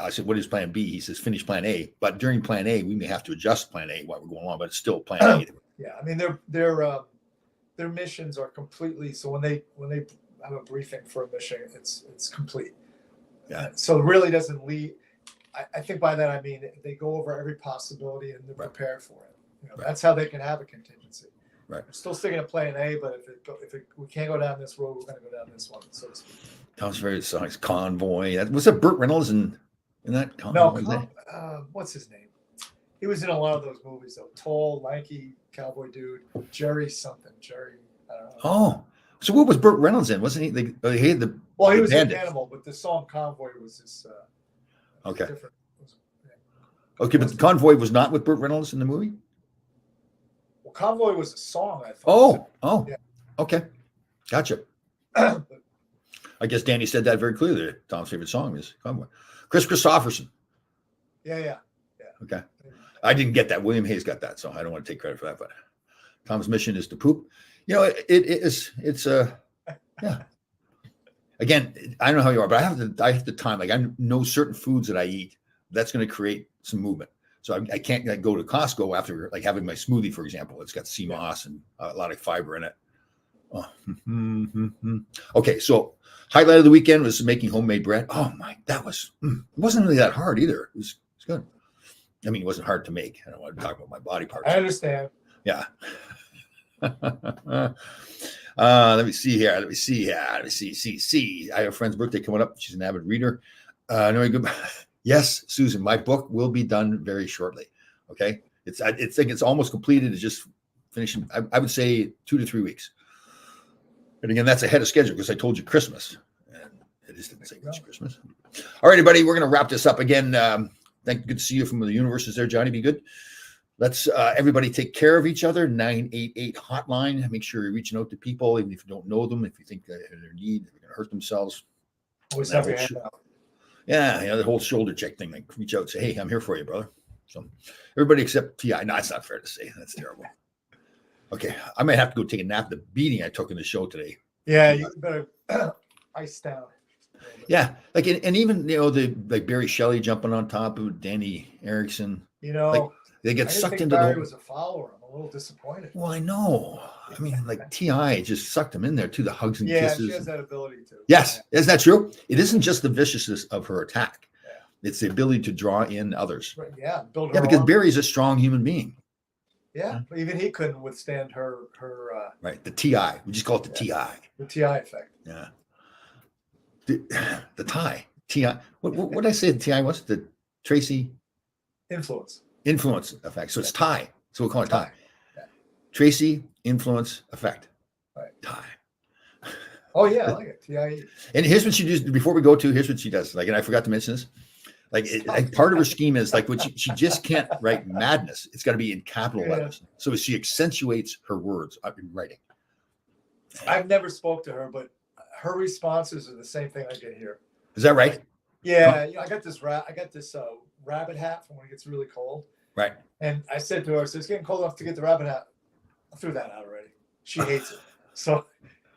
I said, what is Plan B?" He says, "Finish Plan A." But during Plan A, we may have to adjust Plan A while we're going along, but it's still Plan A. Yeah, I mean their missions are completely. So when they have a briefing for a mission, it's complete. Yeah. So it really doesn't lead. I think by that I mean they go over every possibility and they're prepared for it. Right. That's how they can have a contingency. Right. We're still sticking to Plan A, but if we can't go down this road, we're going to go down this one, so to speak. Sounds very nice. Convoy. Was it Burt Reynolds in that? Convoy? No, what's his name? He was in a lot of those movies though. Tall, lanky cowboy dude. Jerry something. Jerry. I don't know. Oh, so what was Burt Reynolds in? Wasn't he? He had the. Well, he was in bandit. Animal, but the song Convoy was his. Okay. Different. Okay, but the Convoy was not with Burt Reynolds in the movie. Well, Convoy was a song, I thought. Oh, Yeah. Okay, gotcha. I guess Danny said that very clearly. That Tom's favorite song is Convoy. Chris Christopherson. Yeah. Okay, I didn't get that. William Hayes got that, so I don't want to take credit for that. But Tom's mission is to poop. It's yeah. Again, I don't know how you are, but I have the time. Like I know certain foods that I eat that's going to create some movement. So I can't go to Costco after like having my smoothie, for example. It's got sea moss and a lot of fiber in it. Oh. Okay, so highlight of the weekend was making homemade bread. Oh my, that was it wasn't really that hard either. It was good. I mean, it wasn't hard to make. I don't want to talk about my body parts. I understand. Yeah. Let me see here. Let me see. I have a friend's birthday coming up. She's an avid reader. Yes, Susan, my book will be done very shortly. Okay. It's almost completed. It's just finishing. I would say 2 to 3 weeks. And again, that's ahead of schedule because I told you Christmas. And it just didn't say it's Christmas. All right, everybody, we're going to wrap this up again. Good to see you from the universes there, Johnny. Be good. Let's everybody take care of each other. 988 hotline. Make sure you're reaching out to people, even if you don't know them, if you think they're in their need, they're going to hurt themselves. Always have your hand out. Yeah, the whole shoulder check thing. Like reach out and say, "Hey, I'm here for you, brother." So everybody except TI. No, it's not fair to say. That's terrible. Okay, I might have to go take a nap. The beating I took in the show today. Yeah, you better ice down. Yeah, like and even the Barry Shelley jumping on top of Danny Erickson. Like, they get sucked into Barry the. was a follower. I'm a little disappointed. Well, I know. I mean, like TI just sucked him in there too. The hugs and kisses. Yeah, she has that ability to. Yes, isn't that true? It isn't just the viciousness of her attack; it's the ability to draw in others. Right, yeah, build her. Yeah, because arm. Barry's a strong human being. Yeah, even he couldn't withstand her. Right, the TI. We just call it the TI. The TI effect. Yeah. The tie. TI. What did I say the TI was? The Tracy Influence effect. So it's tie. So we'll call it tie. Yeah. Tracy influence effect. Right. Tie. Oh yeah, I like it. TIE. And here's what she does before we go to. Here's what she does. Like, and I forgot to mention this. Like part of her scheme is like what she just can't write madness. It's got to be in capital letters. So she accentuates her words in writing. I've never spoke to her, but her responses are the same thing I get here. Is that right? Yeah, I got this rabbit hat from when it gets really cold. Right. And I said to her, "It's getting cold enough to get the rabbit hat." I threw that out already. She hates it. So,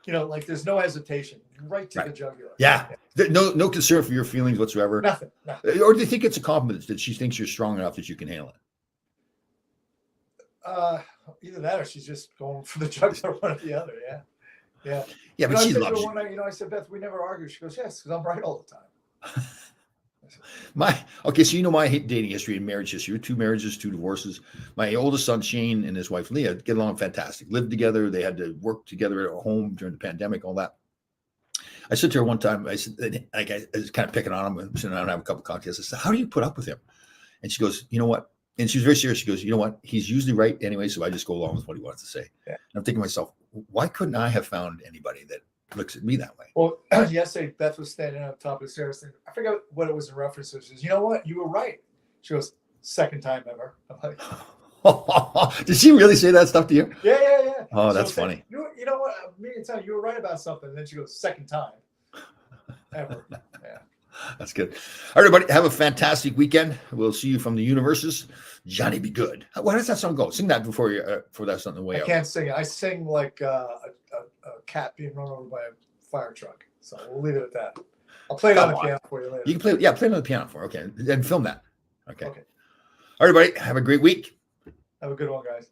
like there's no hesitation, right to the jugular. Yeah. No concern for your feelings whatsoever. Nothing. Or do you think it's a compliment that she thinks you're strong enough that you can handle it? Either that or she's just going for the jugular, one or the other. Yeah. Yeah, but she loves you. I said, "Beth, we never argue." She goes, "Yes, because I'm right all the time." So my dating history and marriage history, 2 marriages, 2 divorces. My oldest son Shane and his wife Leah get along fantastic. Lived together. They had to work together at home during the pandemic, all that. I said to her one time, I said, like I was kind of picking on him, sitting down and having a couple of cocktails. I said, "How do you put up with him?" And she goes, "You know what?" And she was very serious. She goes, "You know what? He's usually right anyway, so I just go along with what he wants to say." Yeah. And I'm thinking to myself, why couldn't I have found anybody that looks at me that way? Well, yesterday Beth was standing on top of the stairs. And I forgot what it was in reference to. She says, "You know what? You were right." She goes, "Second time ever." I'm like, Did she really say that stuff to you? yeah. Oh, that's funny. You know what? Me and Tom, you were right about something. And then she goes, "Second time ever." Yeah. That's good. All right, everybody, have a fantastic weekend. We'll see you from the universes. Johnny Be Good. Why does that song go? Sing that before you before that's on the way I out. can't sing it. I sing like a cat being run over by a fire truck. So we'll leave it at that. I'll play it on the piano for you later. You can play, play it on the piano for. Okay, and film that. Okay. Okay. All right, everybody, have a great week. Have a good one, guys.